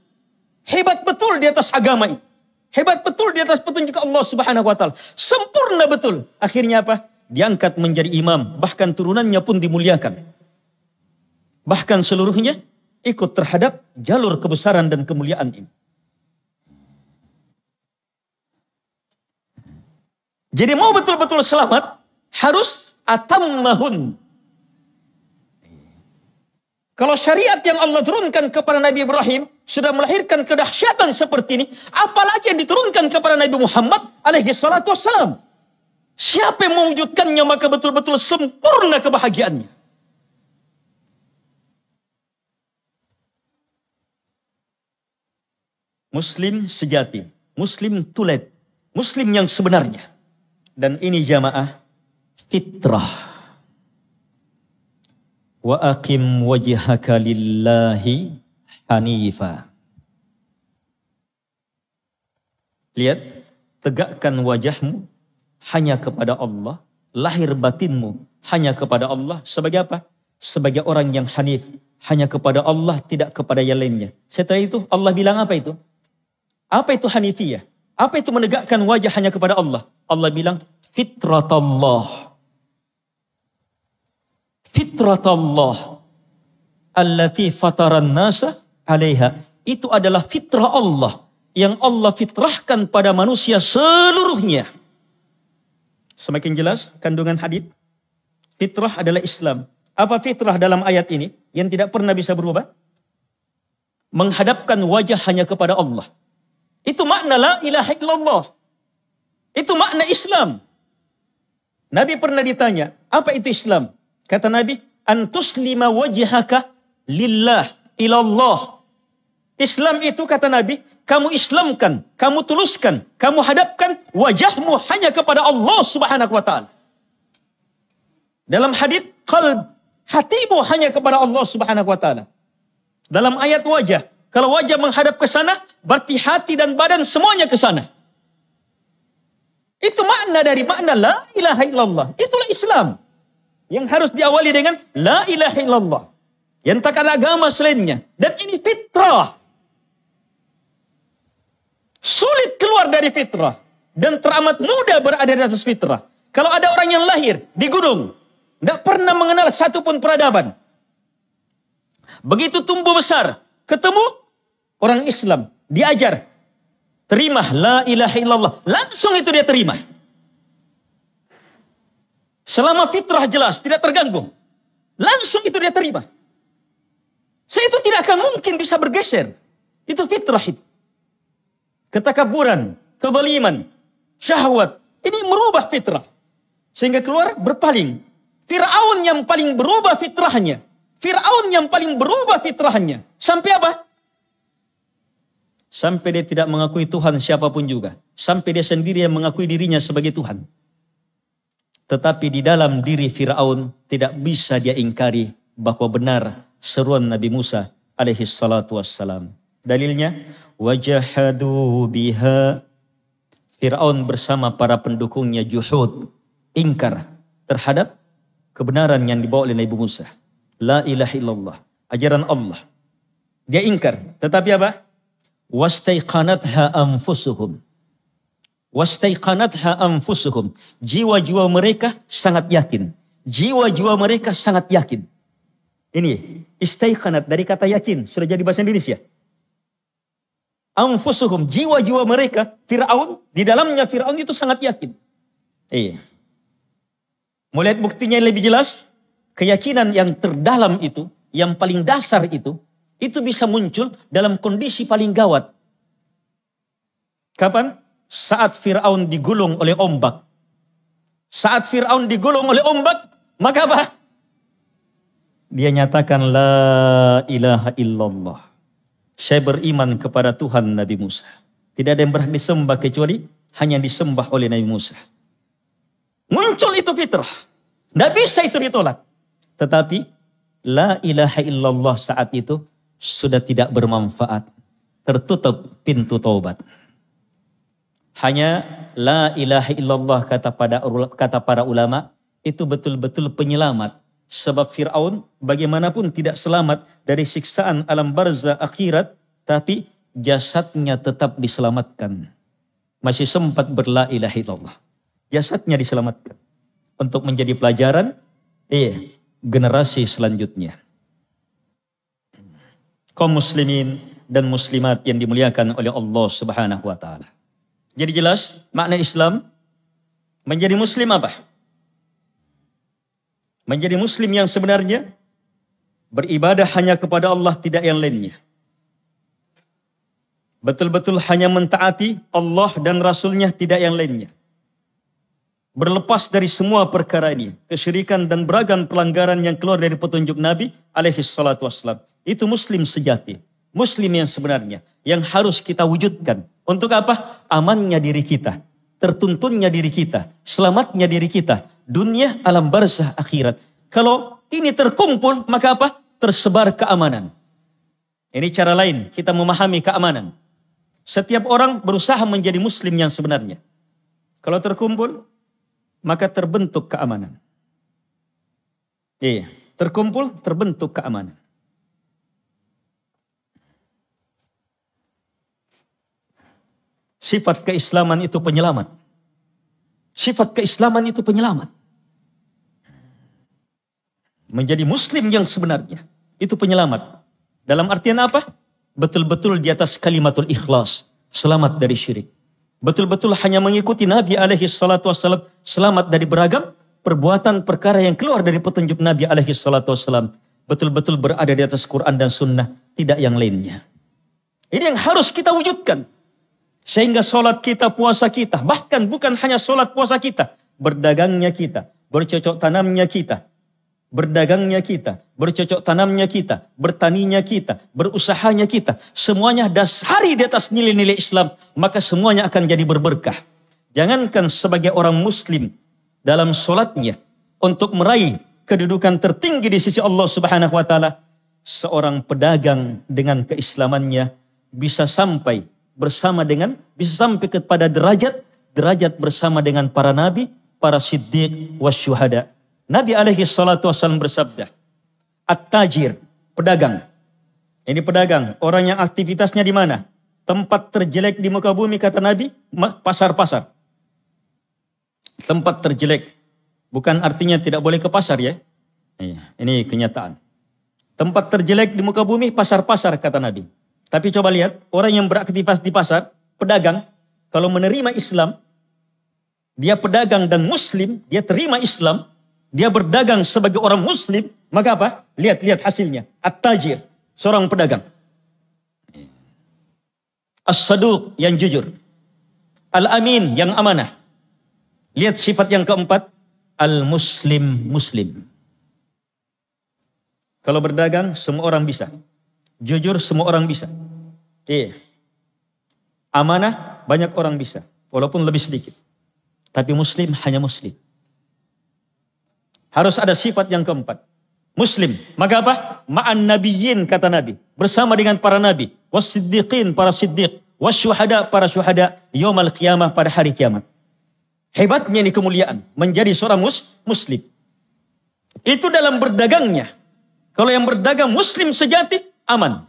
Hebat betul di atas agama itu. Hebat betul di atas petunjuk Allah Subhanahu wa taala. Sempurna betul. Akhirnya apa? Diangkat menjadi imam, bahkan turunannya pun dimuliakan. Bahkan seluruhnya ikut terhadap jalur kebesaran dan kemuliaan ini. Jadi mau betul-betul selamat, harus atammahun. Kalau syariat yang Allah turunkan kepada Nabi Ibrahim sudah melahirkan kedahsyatan seperti ini, apalagi yang diturunkan kepada Nabi Muhammad alaihi salatu wassalam. Siapa yang mewujudkannya maka betul-betul sempurna kebahagiaannya. Muslim sejati, Muslim tulen, Muslim yang sebenarnya. Dan ini jamaah fitrah. Wa aqim wajhaka lillahi hanifa. Lihat, tegakkan wajahmu hanya kepada Allah, lahir batinmu hanya kepada Allah. Sebagai apa? Sebagai orang yang hanif, hanya kepada Allah, tidak kepada yang lainnya. Setelah itu Allah bilang apa itu? Apa itu hanifiyah? Apa itu menegakkan wajah hanya kepada Allah? Allah bilang fitratallah. Fitratallah allati fataran nasa 'alaiha. Itu adalah fitrah Allah yang Allah fitrahkan pada manusia seluruhnya. Semakin jelas kandungan hadits. Fitrah adalah Islam. Apa fitrah dalam ayat ini yang tidak pernah bisa berubah? Menghadapkan wajah hanya kepada Allah. Itu makna la ilaha illallah. Itu makna Islam. Nabi pernah ditanya, apa itu Islam? Kata Nabi, antuslima wajhaka lillah ilallah. Islam itu, kata Nabi, kamu islamkan, kamu tuluskan, kamu hadapkan wajahmu hanya kepada Allah Subhanahu wa taala. Dalam hadits qalb, hatimu hanya kepada Allah Subhanahu wa taala. Dalam ayat wajah, kalau wajah menghadap ke sana, berarti hati dan badan semuanya ke sana. Itu makna dari makna la ilaha illallah. Itulah Islam. Yang harus diawali dengan la ilaha illallah. Yang tak ada agama selainnya. Dan ini fitrah. Sulit keluar dari fitrah. Dan teramat mudah berada di atas fitrah. Kalau ada orang yang lahir di gunung. Tidak pernah mengenal satupun peradaban. Begitu tumbuh besar. Ketemu orang Islam. Diajar. Terima la ilaha illallah. Langsung itu dia terima. Selama fitrah jelas, tidak terganggu. Langsung itu dia terima. Saya itu tidak akan mungkin bisa bergeser. Itu fitrah itu. Ketakaburan, kezaliman, syahwat. Ini merubah fitrah. Sehingga keluar berpaling. Fir'aun yang paling berubah fitrahnya. Fir'aun yang paling berubah fitrahnya. Sampai apa? Sampai dia tidak mengakui Tuhan siapapun juga. Sampai dia sendiri yang mengakui dirinya sebagai Tuhan. Tetapi di dalam diri Fir'aun tidak bisa dia ingkari bahwa benar seruan Nabi Musa alaihi salatu wassalam. Dalilnya, wajahadu biha. Fir'aun bersama para pendukungnya juhud, ingkar terhadap kebenaran yang dibawa oleh Nabi Musa. La ilaha illallah, ajaran Allah. Dia ingkar, tetapi apa? Wastaiqanatha anfusuhum. Wastaiqanatha anfusuhum. Jiwa-jiwa mereka sangat yakin. Jiwa-jiwa mereka sangat yakin. Ini istaiqanat dari kata yakin, sudah jadi bahasa Indonesia. Anfusuhum, jiwa-jiwa mereka, Fir'aun, di dalamnya Fir'aun itu sangat yakin. Iya. Mau lihat buktinya yang lebih jelas? Keyakinan yang terdalam itu, yang paling dasar itu bisa muncul dalam kondisi paling gawat. Kapan? Saat Fir'aun digulung oleh ombak. Saat Fir'aun digulung oleh ombak, maka apa? Dia nyatakan la ilaha illallah. Saya beriman kepada Tuhan Nabi Musa. Tidak ada yang berhak disembah kecuali hanya disembah oleh Nabi Musa. Muncul itu fitrah. Tidak bisa itu ditolak. Tetapi la ilaha illallah saat itu sudah tidak bermanfaat. Tertutup pintu taubat. Hanya la ilaha illallah kata para ulama itu betul-betul penyelamat. Sebab Fir'aun bagaimanapun tidak selamat dari siksaan alam barzah akhirat. Tapi jasadnya tetap diselamatkan. Masih sempat berla ilaha illallah. Jasadnya diselamatkan. Untuk menjadi pelajaran generasi selanjutnya. Kaum muslimin dan muslimat yang dimuliakan oleh Allah Subhanahu wa taala. Jadi jelas makna Islam menjadi muslim apa? Menjadi muslim yang sebenarnya beribadah hanya kepada Allah, tidak yang lainnya. Betul-betul hanya mentaati Allah dan Rasulnya, tidak yang lainnya. Berlepas dari semua perkara ini, kesyirikan dan beragam pelanggaran yang keluar dari petunjuk Nabi alaihi salatu wassalam. Itu muslim sejati. Muslim yang sebenarnya. Yang harus kita wujudkan. Untuk apa? Amannya diri kita. Tertuntunnya diri kita. Selamatnya diri kita. Dunia, alam barzah, akhirat. Kalau ini terkumpul, maka apa? Tersebar keamanan. Ini cara lain kita memahami keamanan. Setiap orang berusaha menjadi muslim yang sebenarnya. Kalau terkumpul, maka terbentuk keamanan. Iya, terkumpul, terbentuk keamanan. Sifat keislaman itu penyelamat. Sifat keislaman itu penyelamat. Menjadi muslim yang sebenarnya itu penyelamat. Dalam artian apa? Betul-betul di atas kalimatul ikhlas, selamat dari syirik. Betul-betul hanya mengikuti Nabi alaihi salatu wassalam, selamat dari beragam perbuatan perkara yang keluar dari petunjuk Nabi alaihi salatu wassalam. Betul-betul berada di atas Quran dan sunnah, tidak yang lainnya. Ini yang harus kita wujudkan. Sehingga sholat kita, puasa kita, bahkan bukan hanya sholat puasa kita, berdagangnya kita, bercocok tanamnya kita, berdagangnya kita, bercocok tanamnya kita, bertaninya kita, berusahanya kita, semuanya dasari di atas nilai-nilai Islam, maka semuanya akan jadi berberkah. Jangankan sebagai orang muslim dalam sholatnya untuk meraih kedudukan tertinggi di sisi Allah Subhanahu wa taala, seorang pedagang dengan keislamannya bisa sampai kepada derajat bersama dengan para nabi, para siddiq wasyuhada. Nabi alaihi salatu wassalam bersabda, at-tajir, pedagang. Ini pedagang, orang yang aktivitasnya di mana? Tempat terjelek di muka bumi, kata Nabi, pasar-pasar. Tempat terjelek. Bukan artinya tidak boleh ke pasar ya. Ini kenyataan. Tempat terjelek di muka bumi, pasar-pasar, kata Nabi. Tapi coba lihat, orang yang beraktivitas di pasar, pedagang, kalau menerima Islam, dia pedagang dan muslim, dia terima Islam, dia berdagang sebagai orang muslim, maka apa? Lihat hasilnya. At-tajir, seorang pedagang. As-saduq, yang jujur. Al-amin, yang amanah. Lihat sifat yang keempat, al-muslim, muslim. Kalau berdagang, semua orang bisa. Jujur, semua orang bisa. Amanah, banyak orang bisa. Walaupun lebih sedikit. Tapi muslim, hanya muslim. Harus ada sifat yang keempat. Muslim. Maka apa? Ma'an nabiyyin, kata Nabi. Bersama dengan para nabi. Was-siddiqin, para siddiq. Was-syuhada, para syuhada. Yaumal qiyamah, pada hari kiamat. Hebatnya ini kemuliaan. Menjadi seorang muslim. Itu dalam berdagangnya. Kalau yang berdagang muslim sejati, aman.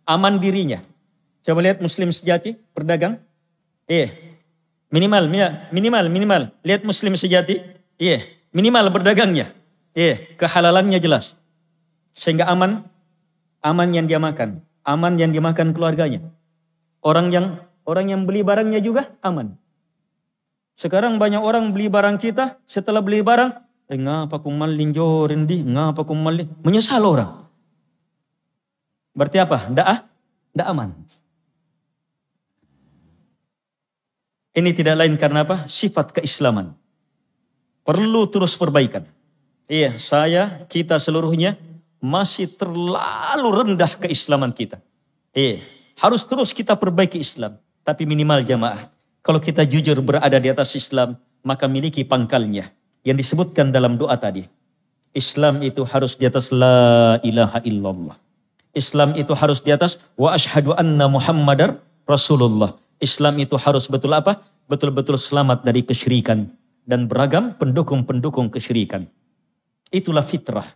Aman dirinya. Coba lihat muslim sejati, berdagang. Minimal. Lihat muslim sejati. Minimal berdagangnya. Kehalalannya jelas. Sehingga aman yang dia makan. Aman yang dimakan keluarganya. Orang yang beli barangnya juga aman. Sekarang banyak orang beli barang kita, setelah beli barang, ngapa kumalin jorin di, ngapa kumalin. Menyesal orang. Berarti apa? Nggak aman. Ini tidak lain karena apa? Sifat keislaman. Perlu terus perbaikan. Kita seluruhnya masih terlalu rendah keislaman kita. Harus terus kita perbaiki Islam. Tapi minimal jamaah. Kalau kita jujur berada di atas Islam, maka miliki pangkalnya. Yang disebutkan dalam doa tadi. Islam itu harus di atas la ilaha illallah. Islam itu harus di atas wa asyhadu anna Muhammadar Rasulullah. Islam itu harus betul apa? Betul-betul selamat dari kesyirikan dan beragam pendukung-pendukung kesyirikan. Itulah fitrah.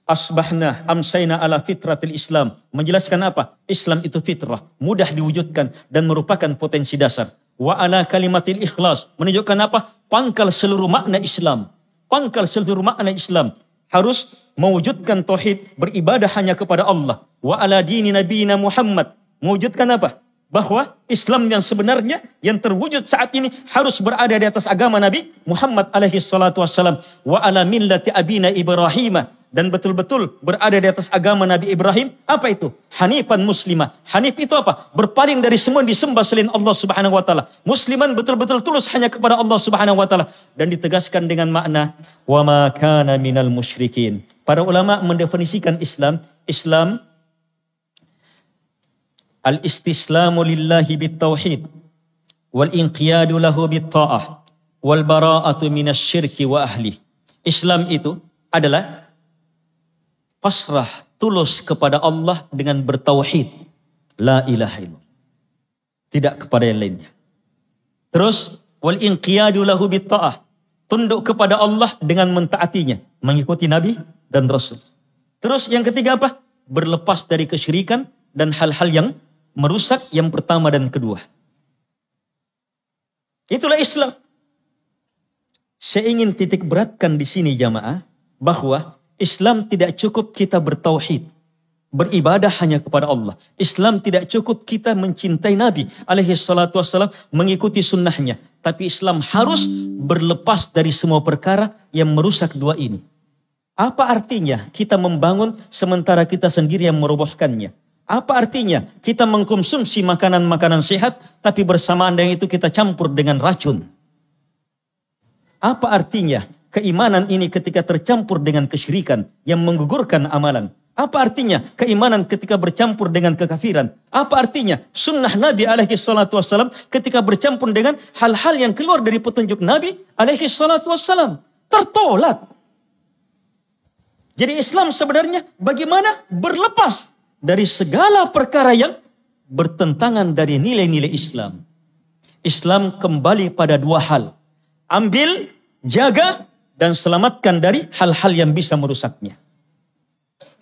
Asbahna amsayna ala fitratil Islam. Menjelaskan apa? Islam itu fitrah, mudah diwujudkan dan merupakan potensi dasar. Wa ala kalimatil ikhlas. Menunjukkan apa? Pangkal seluruh makna Islam. Pangkal seluruh makna Islam. Harus mewujudkan tauhid, beribadah hanya kepada Allah. Wa ala dini nabiyina Muhammad. Mewujudkan apa? Bahwa Islam yang sebenarnya, yang terwujud saat ini harus berada di atas agama Nabi Muhammad alaihi salatu wassalam. Wa ala millati abina Ibrahim. Dan betul-betul berada di atas agama Nabi Ibrahim. Apa itu? Hanifan muslimah. Hanif itu apa? Berpaling dari semua disembah selain Allah subhanahu wa ta'ala. Musliman betul-betul tulus hanya kepada Allah subhanahu wa ta'ala. Dan ditegaskan dengan makna wa ma kana minal musyrikin. Para ulama mendefinisikan Islam. Islam al-istislamu lillahi bit-tauhid. Wal-inqiyadu lahu bit-ta'ah. Wal-bara'atu minasyirki wa ahli. Islam itu adalah pasrah tulus kepada Allah dengan bertauhid. La ilaha illallah. Tidak kepada yang lainnya. Terus wal inqiyadu lahu bitta'ah. Tunduk kepada Allah dengan mentaatinya, mengikuti nabi dan rasul. Terus yang ketiga apa? Berlepas dari kesyirikan dan hal-hal yang merusak yang pertama dan kedua. Itulah Islam. Saya ingin titik beratkan di sini jamaah bahwa Islam tidak cukup kita bertauhid, beribadah hanya kepada Allah. Islam tidak cukup kita mencintai Nabi alaihi salatu wassalam, mengikuti sunnahnya. Tapi Islam harus berlepas dari semua perkara yang merusak dua ini. Apa artinya kita membangun sementara kita sendiri yang merobohkannya? Apa artinya kita mengkonsumsi makanan-makanan sehat, tapi bersamaan dengan itu kita campur dengan racun? Apa artinya keimanan ini ketika tercampur dengan kesyirikan yang menggugurkan amalan? Apa artinya keimanan ketika bercampur dengan kekafiran? Apa artinya sunnah Nabi alaihi salatu wassalam ketika bercampur dengan hal-hal yang keluar dari petunjuk Nabi alaihi salatu wassalam? Tertolak. Jadi Islam sebenarnya bagaimana berlepas dari segala perkara yang bertentangan dari nilai-nilai Islam. Islam kembali pada dua hal. Ambil, jaga, dan selamatkan dari hal-hal yang bisa merusaknya.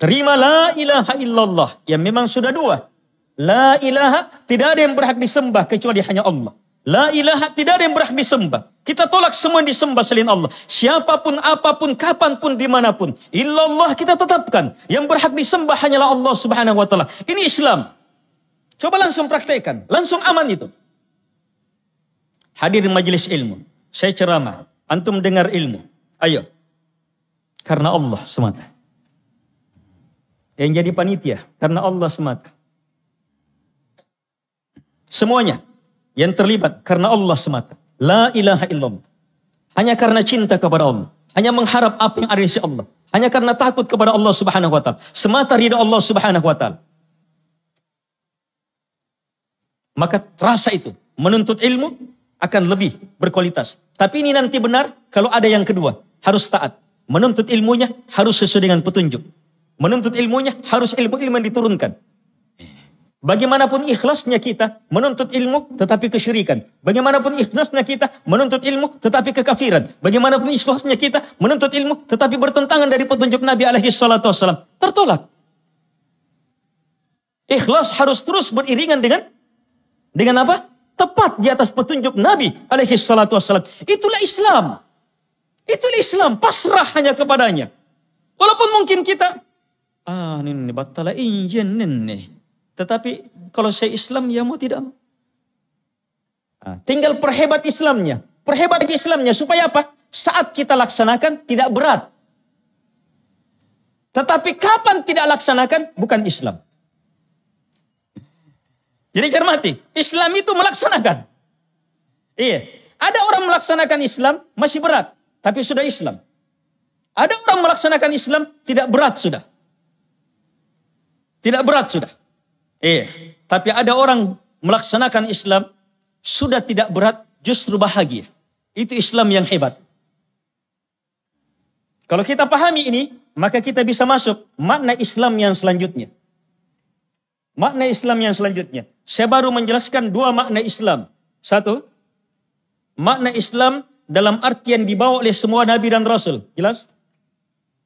Terima la ilaha illallah. Yang memang sudah dua. La ilaha, tidak ada yang berhak disembah kecuali hanya Allah. La ilaha, tidak ada yang berhak disembah. Kita tolak semua yang disembah selain Allah. Siapapun, apapun, kapanpun, dimanapun. Illallah kita tetapkan. Yang berhak disembah hanyalah Allah subhanahu wa ta'ala. Ini Islam. Coba langsung praktekkan. Langsung aman itu. Hadir majelis ilmu. Saya ceramah. Antum dengar ilmu. Ayo. Karena Allah semata. Yang jadi panitia. Karena Allah semata. Semuanya. Yang terlibat. Karena Allah semata. La ilaha illallah. Hanya karena cinta kepada Allah. Hanya mengharap apa yang ada di sisi Allah. Hanya karena takut kepada Allah subhanahu wa ta'ala. Semata ridha Allah subhanahu wa ta'ala. Maka rasa itu. Menuntut ilmu akan lebih berkualitas. Tapi ini nanti benar kalau ada yang kedua. Harus taat. Menuntut ilmunya harus sesuai dengan petunjuk. Menuntut ilmunya harus ilmu-ilmu yang diturunkan. Bagaimanapun ikhlasnya kita menuntut ilmu tetapi kesyirikan. Bagaimanapun ikhlasnya kita menuntut ilmu tetapi kekafiran. Bagaimanapun ikhlasnya kita menuntut ilmu tetapi bertentangan dari petunjuk Nabi alaihi salatu wassalam. Tertolak. Ikhlas harus terus beriringan dengan apa? Tepat di atas petunjuk Nabi alaihi salatu wassalam. Itulah Islam. Itulah Islam. Pasrah hanya kepadanya. Walaupun mungkin kita ini batala injen nih. Tetapi kalau saya Islam ya mau tidak mau. Tinggal perhebat Islamnya. Perhebat Islamnya supaya apa? Saat kita laksanakan tidak berat. Tetapi kapan tidak laksanakan bukan Islam. Jadi cermati, Islam itu melaksanakan. Iya, ada orang melaksanakan Islam masih berat, tapi sudah Islam. Ada orang melaksanakan Islam tidak berat sudah. Tidak berat sudah. Iya, tapi ada orang melaksanakan Islam sudah tidak berat, justru bahagia. Itu Islam yang hebat. Kalau kita pahami ini, maka kita bisa masuk makna Islam yang selanjutnya. Makna Islam yang selanjutnya. Saya baru menjelaskan dua makna Islam. Satu, makna Islam dalam artian dibawa oleh semua Nabi dan Rasul. Jelas?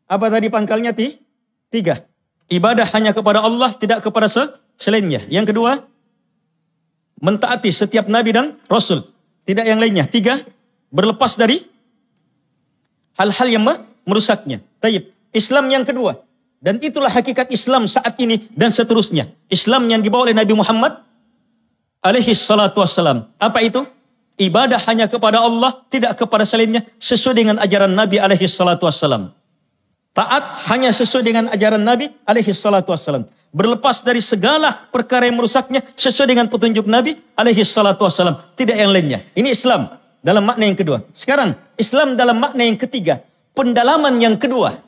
Apa tadi pangkalnya? Tiga. Ibadah hanya kepada Allah, tidak kepada selainnya. Yang kedua, mentaati setiap Nabi dan Rasul. Tidak yang lainnya. Tiga, berlepas dari hal-hal yang merusaknya. Taib. Islam yang kedua. Dan itulah hakikat Islam saat ini dan seterusnya. Islam yang dibawa oleh Nabi Muhammad alaihi salatu wassalam. Apa itu? Ibadah hanya kepada Allah, tidak kepada selainnya, sesuai dengan ajaran Nabi alaihi salatu wassalam. Taat hanya sesuai dengan ajaran Nabi alaihi salatu wassalam. Berlepas dari segala perkara yang merusaknya, sesuai dengan petunjuk Nabi alaihi salatu wassalam. Tidak yang lainnya. Ini Islam dalam makna yang kedua. Sekarang, Islam dalam makna yang ketiga. Pendalaman yang kedua.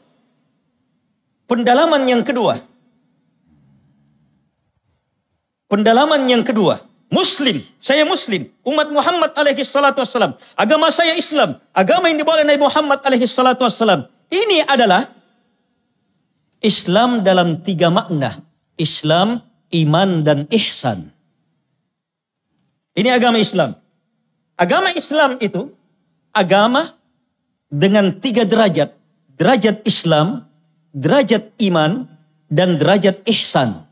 Pendalaman yang kedua. Pendalaman yang kedua. Muslim. Saya Muslim. Umat Muhammad alaihi salatu wassalam. Agama saya Islam. Agama yang dibawa oleh Nabi Muhammad alaihi salatu wassalam. Ini adalah Islam dalam tiga makna. Islam, iman, dan ihsan. Ini agama Islam. Agama Islam itu agama dengan tiga derajat. Derajat Islam, derajat iman, dan derajat ihsan.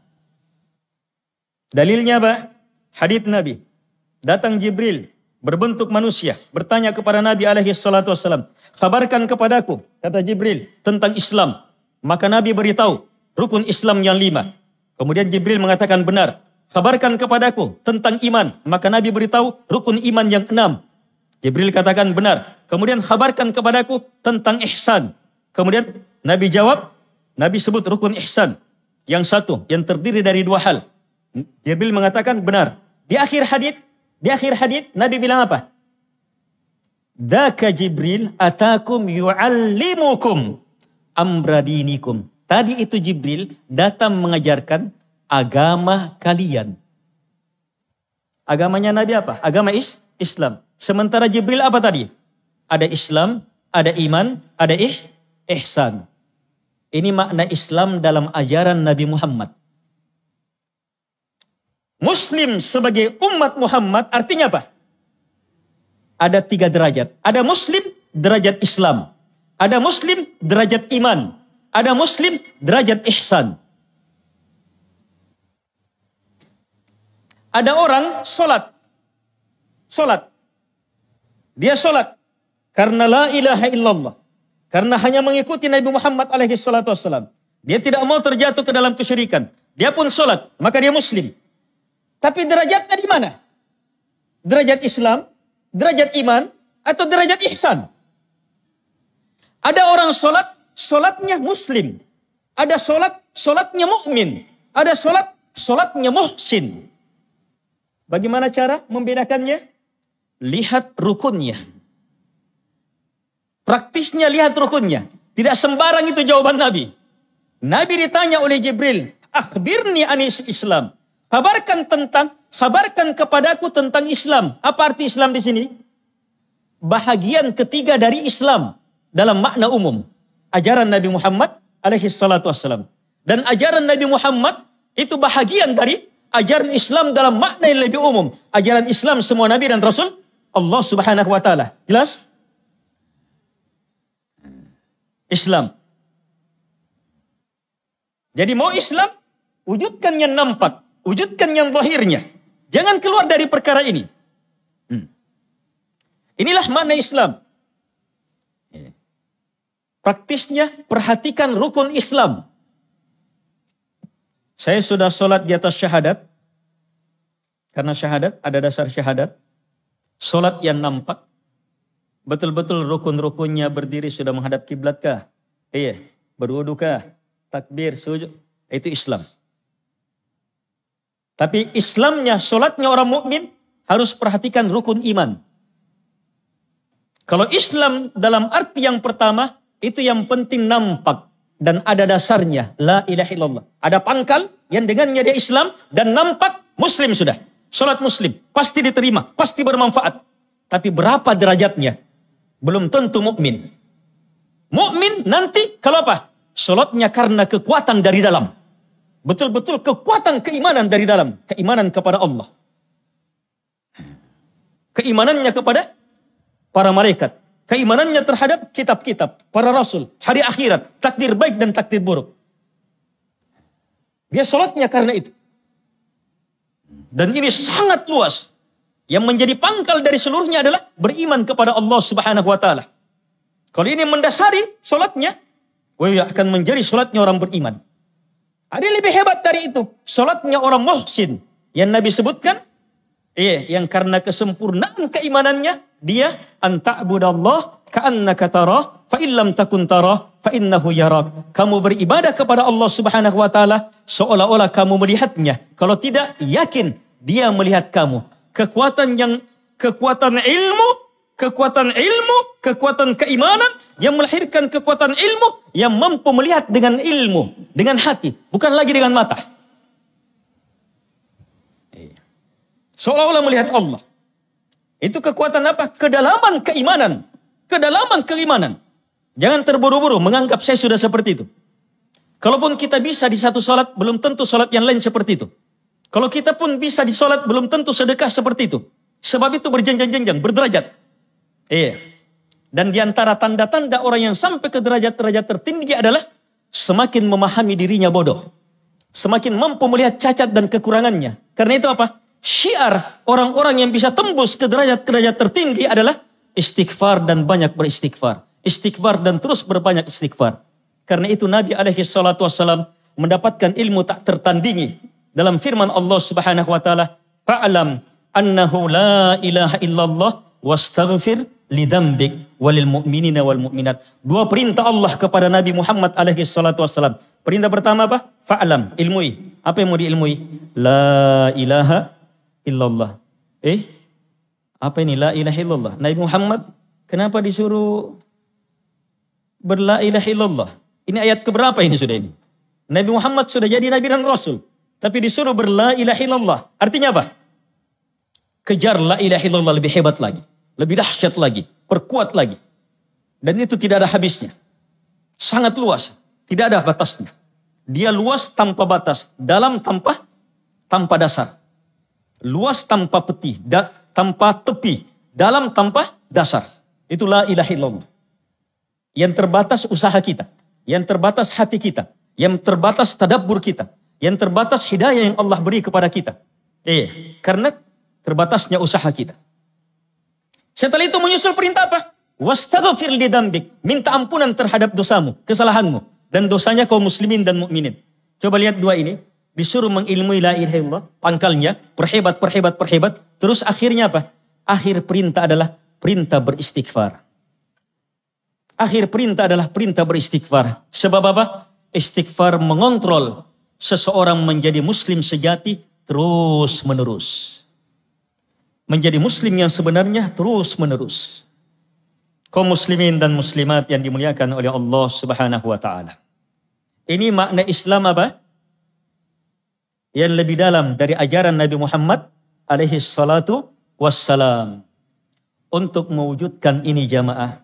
Dalilnya apa? Hadits Nabi. Datang Jibril berbentuk manusia, bertanya kepada Nabi alaihi salatu wassalam, "Kabarkan kepadaku," kata Jibril, "tentang Islam." Maka Nabi beritahu rukun Islam yang 5. Kemudian Jibril mengatakan, "Benar." "Kabarkan kepadaku tentang iman." Maka Nabi beritahu rukun iman yang 6. Jibril katakan, "Benar." Kemudian kabarkan kepadaku tentang ihsan. Kemudian Nabi jawab, Nabi sebut rukun ihsan yang satu, yang terdiri dari 2 hal. Jibril mengatakan benar. Di akhir hadits Nabi bilang apa? "Daka Jibril atakum yu'allimukum amra dinikum." Tadi itu Jibril datang mengajarkan agama kalian. Agamanya Nabi apa? Agama Islam. Sementara Jibril apa tadi? Ada Islam, ada iman, ada ihsan. Ini makna Islam dalam ajaran Nabi Muhammad. Muslim sebagai umat Muhammad artinya apa? Ada 3 derajat. Ada Muslim derajat Islam. Ada Muslim derajat iman. Ada Muslim derajat ihsan. Ada orang sholat. Dia sholat karena la ilaha illallah. Karena hanya mengikuti Nabi Muhammad alaihi salatu wassalam. Dia tidak mau terjatuh ke dalam kesyirikan. Dia pun sholat, maka dia Muslim. Tapi derajatnya di mana? Derajat Islam, derajat iman, atau derajat ihsan? Ada orang sholatnya Muslim. Ada sholatnya mukmin. Ada sholatnya muhsin. Bagaimana cara membedakannya? Lihat rukunnya. Praktisnya lihat rukunnya. Tidak sembarang itu jawaban Nabi. Nabi ditanya oleh Jibril, "Akhbirni anis Islam." Kabarkan kepadaku tentang Islam. Apa arti Islam di sini? Bahagian ketiga dari Islam dalam makna umum. Ajaran Nabi Muhammad alaihi salatu wassalam. Dan ajaran Nabi Muhammad itu bahagian dari ajaran Islam dalam makna yang lebih umum. Ajaran Islam semua Nabi dan Rasul Allah subhanahu wa ta'ala. Jelas? Islam. Jadi mau Islam, wujudkan yang nampak. Wujudkan yang zahirnya. Jangan keluar dari perkara ini. Inilah makna Islam. Praktisnya, perhatikan rukun Islam. Saya sudah sholat di atas syahadat. Karena syahadat, ada dasar syahadat. Sholat yang nampak. Betul-betul rukun-rukunnya berdiri sudah menghadap kiblatkah? Iya. Berwudukah? Takbir, sujud. Itu Islam. Tapi Islamnya, sholatnya orang mukmin harus perhatikan rukun iman. Kalau Islam dalam arti yang pertama, itu yang penting nampak. Dan ada dasarnya. La ilaha illallah. Ada pangkal yang dengannya dia Islam dan nampak Muslim sudah. Salat muslim pasti diterima, pasti bermanfaat. Tapi berapa derajatnya? Belum tentu mukmin. Mukmin nanti kalau apa? Salatnya karena kekuatan dari dalam. Betul-betul kekuatan keimanan dari dalam. Keimanan kepada Allah. Keimanannya kepada para malaikat. Keimanannya terhadap kitab-kitab, para rasul, hari akhirat, takdir baik dan takdir buruk. Dia salatnya karena itu. Dan ini sangat luas. Yang menjadi pangkal dari seluruhnya adalah beriman kepada Allah Subhanahu wa taala. Kalau ini mendasari salatnya, akan menjadi salatnya orang beriman. Ada yang lebih hebat dari itu, salatnya orang muhsin yang Nabi sebutkan, yang karena kesempurnaan keimanannya, dia anta'budallah ka'annaka tarah, fa illam takun tarah, fa innahu yarak. Kamu beribadah kepada Allah Subhanahu wa taala seolah-olah kamu melihatnya. Kalau tidak, yakin dia melihat kamu. Kekuatan ilmu, kekuatan keimanan yang melahirkan kekuatan ilmu yang mampu melihat dengan ilmu, dengan hati, bukan lagi dengan mata. Seolah-olah melihat Allah. Itu kekuatan apa? Kedalaman keimanan. Kedalaman keimanan. Jangan terburu-buru menganggap saya sudah seperti itu. Kalaupun kita bisa di satu salat, belum tentu salat yang lain seperti itu. Kalau kita pun bisa di salat, belum tentu sedekah seperti itu. Sebab itu berjenjang-jenjang, berderajat. Dan di antara tanda-tanda orang yang sampai ke derajat-derajat tertinggi adalah semakin memahami dirinya bodoh. Semakin mampu melihat cacat dan kekurangannya. Karena itu apa? Syiar orang-orang yang bisa tembus ke derajat-derajat tertinggi adalah istighfar dan banyak beristighfar. Istighfar dan terus berbanyak istighfar. Karena itu Nabi SAW mendapatkan ilmu tak tertandingi. Dalam firman Allah Subhanahu wa taala, "Fa'lam annahu la ilaha illallah wastaghfir lidambik walil mu'minina wal mu'minat." Dua perintah Allah kepada Nabi Muhammad SAW. Perintah pertama apa? Fa'lam, ilmui. Apa yang mau diilmui? La ilaha illallah. Apa ini la ilaha illallah? Nabi Muhammad kenapa disuruh berla ilaha illallah? Ini ayat keberapa ini sudah ini? Nabi Muhammad sudah jadi Nabi dan Rasul. Tapi disuruh berla ilaha illallah. Artinya apa? Kejar la ilaha illallah lebih hebat lagi. Lebih dahsyat lagi. Perkuat lagi. Dan itu tidak ada habisnya. Sangat luas. Tidak ada batasnya. Dia luas tanpa batas. Dalam tanpa dasar. Luas tanpa peti. Tanpa tepi. Dalam tanpa dasar. Itu la ilaha illallah. Yang terbatas usaha kita. Yang terbatas hati kita. Yang terbatas tadabbur kita. Yang terbatas hidayah yang Allah beri kepada kita. Karena terbatasnya usaha kita. Setelah itu menyusul perintah apa? Wastaghfir lidambik. Minta ampunan terhadap dosamu, kesalahanmu. Dan dosanya kaum muslimin dan mukminin. Coba lihat dua ini. Disuruh mengilmui la ilaha illallah. Pangkalnya, perhebat. Terus akhirnya apa? Akhir perintah adalah perintah beristighfar. Akhir perintah adalah perintah beristighfar. Sebab apa? Istighfar mengontrol seseorang menjadi muslim sejati terus menerus. Menjadi muslim yang sebenarnya terus menerus. Kaum muslimin dan muslimat yang dimuliakan oleh Allah Subhanahu wa taala. Ini makna Islam apa? Yang lebih dalam dari ajaran Nabi Muhammad alaihi salatu wassalam. Untuk mewujudkan ini jamaah,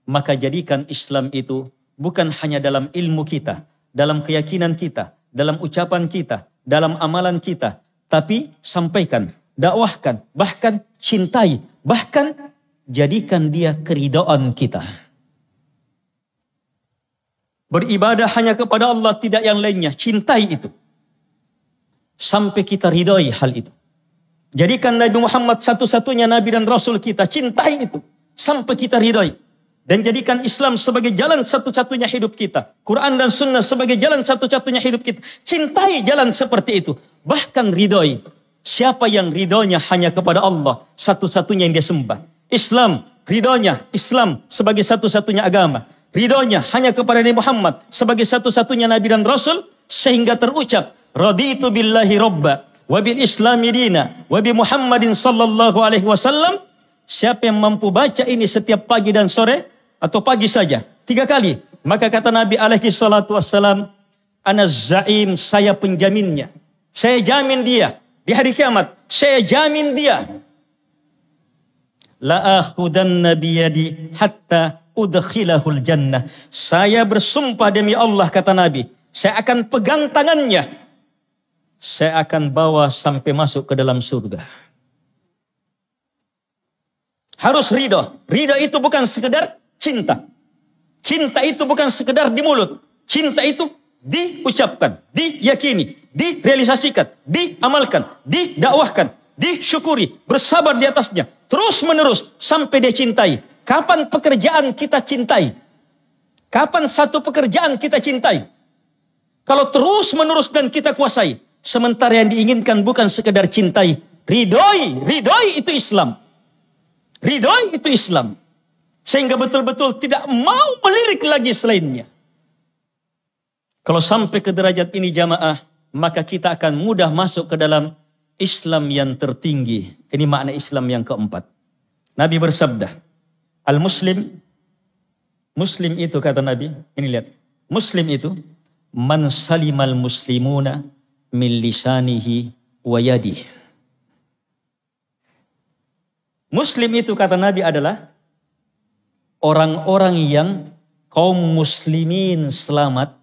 maka jadikan Islam itu bukan hanya dalam ilmu kita, dalam keyakinan kita, dalam ucapan kita, dalam amalan kita. Tapi sampaikan, dakwahkan, bahkan cintai, bahkan jadikan dia keridhaan kita. Beribadah hanya kepada Allah, tidak yang lainnya. Cintai itu. Sampai kita ridhoi hal itu. Jadikan Nabi Muhammad satu-satunya Nabi dan Rasul kita. Cintai itu. Sampai kita ridhoi. Dan jadikan Islam sebagai jalan satu-satunya hidup kita. Quran dan Sunnah sebagai jalan satu-satunya hidup kita. Cintai jalan seperti itu. Bahkan ridhoi. Siapa yang ridhonya hanya kepada Allah. Satu-satunya yang dia sembah. Islam. Ridhonya Islam sebagai satu-satunya agama. Ridhonya hanya kepada Nabi Muhammad. Sebagai satu-satunya Nabi dan Rasul. Sehingga terucap. Raditu billahi robba. Wabil islami dina. Wabi Muhammadin sallallahu alaihi wasallam. Siapa yang mampu baca ini setiap pagi dan sore. Atau pagi saja, 3 kali. Maka kata Nabi alaihi salatu wassalam, ana zaim, saya penjaminnya. Saya jamin dia di hari kiamat saya jamin dia. La akhudanna biyadi hatta udkhilahul jannah. Saya bersumpah demi Allah, kata Nabi, saya akan pegang tangannya. Saya akan bawa sampai masuk ke dalam surga. Harus ridho. Ridho itu bukan sekedar cinta. Cinta itu bukan sekedar di mulut. Cinta itu diucapkan, diyakini, direalisasikan, diamalkan, didakwahkan, disyukuri, bersabar di atasnya, terus menerus sampai dia cintai. Kapan pekerjaan kita cintai? Kapan satu pekerjaan kita cintai? Kalau terus menerus dan kita kuasai, sementara yang diinginkan bukan sekedar cintai, ridhoi itu Islam. Ridhoi itu Islam. Sehingga betul-betul tidak mau melirik lagi selainnya. Kalau sampai ke derajat ini jamaah, maka kita akan mudah masuk ke dalam Islam yang tertinggi. Ini makna Islam yang keempat. Nabi bersabda, Al-Muslim, Muslim itu kata Nabi, ini lihat, Muslim itu, man salimal muslimuna min lisanihi wa yadihi. Muslim itu kata Nabi adalah orang-orang yang kaum muslimin selamat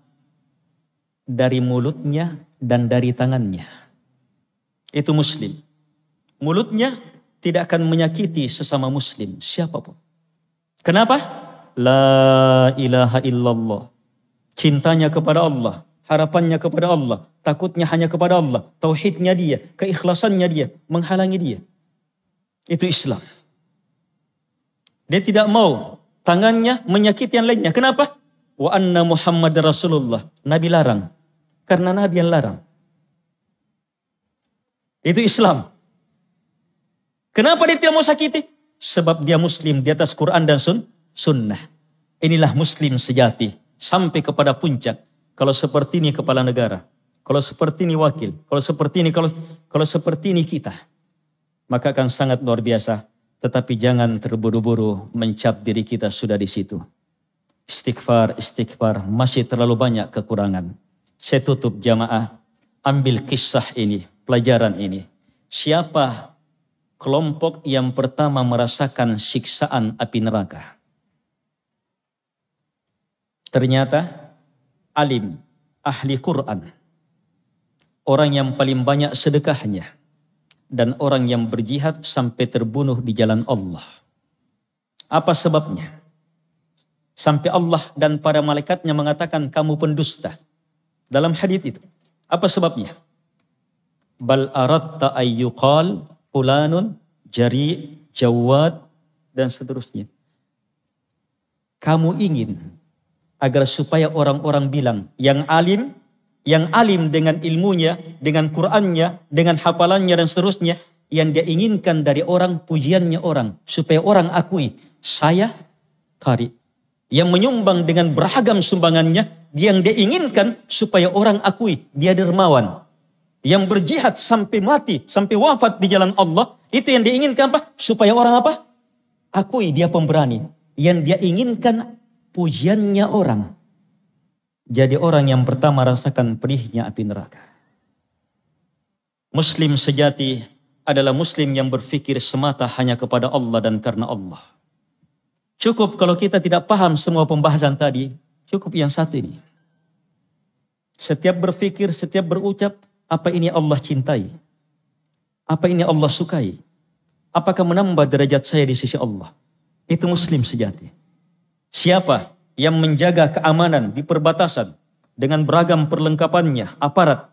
dari mulutnya dan dari tangannya. Itu muslim. Mulutnya tidak akan menyakiti sesama muslim, siapapun. Kenapa? La ilaha illallah. Cintanya kepada Allah, harapannya kepada Allah, takutnya hanya kepada Allah, tauhidnya dia, keikhlasannya dia, menghalangi dia. Itu Islam. Dia tidak mau tangannya menyakiti yang lainnya. Kenapa? Wa anna Muhammad Rasulullah. Nabi larang. Karena Nabi yang larang. Itu Islam. Kenapa dia tidak mau sakiti? Sebab dia muslim di atas Quran dan sunnah. Inilah muslim sejati. Sampai kepada puncak. Kalau seperti ini kepala negara. Kalau seperti ini wakil. Kalau seperti ini, kalau seperti ini kita. Maka akan sangat luar biasa. Tetapi jangan terburu-buru mencap diri kita sudah di situ. Istighfar, masih terlalu banyak kekurangan. Saya tutup jamaah, ambil kisah ini, pelajaran ini. Siapa kelompok yang pertama merasakan siksaan api neraka? Ternyata alim, ahli Quran. Orang yang paling banyak sedekahnya. Dan orang yang berjihad sampai terbunuh di jalan Allah. Apa sebabnya? Sampai Allah dan para malaikatnya mengatakan kamu pendusta. Dalam hadits itu. Apa sebabnya? Bal aratta ayyuqal fulanun jari jawad dan seterusnya. Kamu ingin agar supaya orang-orang bilang yang alim dengan ilmunya, dengan Qur'annya, dengan hafalannya dan seterusnya, yang dia inginkan dari orang, pujiannya orang, supaya orang akui, saya qari. Yang menyumbang dengan beragam sumbangannya, yang dia inginkan supaya orang akui, dia dermawan. Yang berjihad sampai mati, sampai wafat di jalan Allah, itu yang dia inginkan apa? Supaya orang apa? Akui dia pemberani. Yang dia inginkan pujiannya orang. Jadi orang yang pertama rasakan pedihnya api neraka. Muslim sejati adalah muslim yang berfikir semata hanya kepada Allah dan karena Allah. Cukup kalau kita tidak paham semua pembahasan tadi, cukup yang satu ini. Setiap berfikir, setiap berucap, apa ini Allah cintai? Apa ini Allah sukai? Apakah menambah derajat saya di sisi Allah? Itu muslim sejati. Siapa yang menjaga keamanan di perbatasan dengan beragam perlengkapannya, aparat,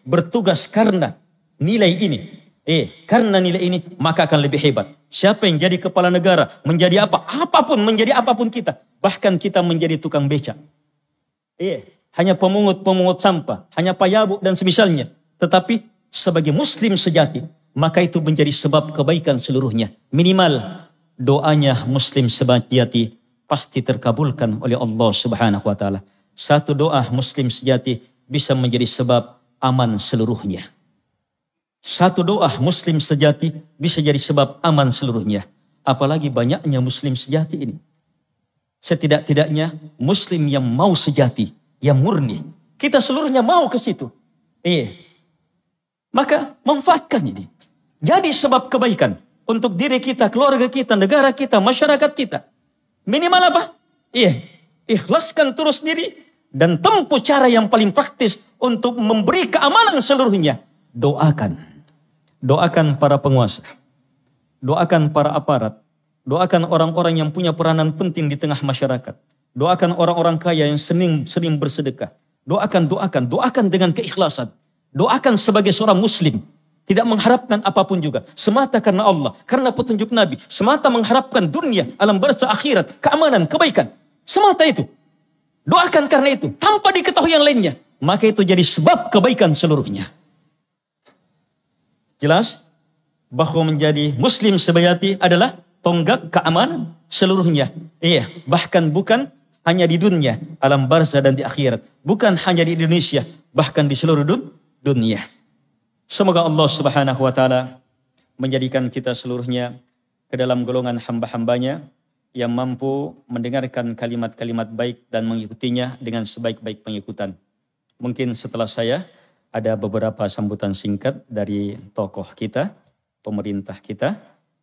bertugas karena nilai ini, karena nilai ini, maka akan lebih hebat. Siapa yang jadi kepala negara, menjadi apa, menjadi apapun kita, bahkan kita menjadi tukang becak, hanya pemungut sampah, hanya payabu dan semisalnya, tetapi sebagai muslim sejati, maka itu menjadi sebab kebaikan seluruhnya. Minimal doanya muslim sejati pasti terkabulkan oleh Allah Subhanahu wa taala. Satu doa muslim sejati bisa menjadi sebab aman seluruhnya. Satu doa muslim sejati bisa jadi sebab aman seluruhnya. Apalagi banyaknya muslim sejati ini. Setidak-tidaknya muslim yang mau sejati, yang murni. Kita seluruhnya mau ke situ. Maka manfaatkan ini. Jadi sebab kebaikan untuk diri kita, keluarga kita, negara kita, masyarakat kita. Minimal apa? Iya, ikhlaskan terus diri dan tempuh cara yang paling praktis untuk memberi keamanan seluruhnya. Doakan. Doakan para penguasa. Doakan para aparat. Doakan orang-orang yang punya peranan penting di tengah masyarakat. Doakan orang-orang kaya yang sering bersedekah. Doakan dengan keikhlasan. Doakan sebagai seorang muslim. Tidak mengharapkan apapun juga. Semata karena Allah. Karena petunjuk Nabi. Semata mengharapkan dunia, alam barzah, akhirat, keamanan, kebaikan. Semata itu. Doakan karena itu. Tanpa diketahui yang lainnya. Maka itu jadi sebab kebaikan seluruhnya. Jelas? Bahwa menjadi muslim sejati adalah tonggak keamanan seluruhnya. Iya. Bahkan bukan hanya di dunia, alam barzah dan di akhirat. Bukan hanya di Indonesia. Bahkan di seluruh dunia. Semoga Allah Subhanahu wa Ta'ala menjadikan kita seluruhnya ke dalam golongan hamba-hambanya yang mampu mendengarkan kalimat-kalimat baik dan mengikutinya dengan sebaik-baik pengikutan. Mungkin setelah saya ada beberapa sambutan singkat dari tokoh kita, pemerintah kita.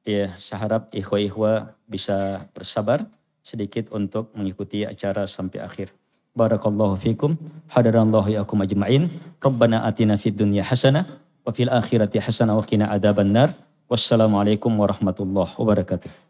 Ya, saya harap ikhwah-ikhwah bisa bersabar sedikit untuk mengikuti acara sampai akhir. Barakallahu fikum, hadarallahu yakum ajma'in. Rabbana atina fid dunya hasanah wa fil akhirati hasanah wa qina adzabannar. Wassalamualaikum warahmatullahi wabarakatuh.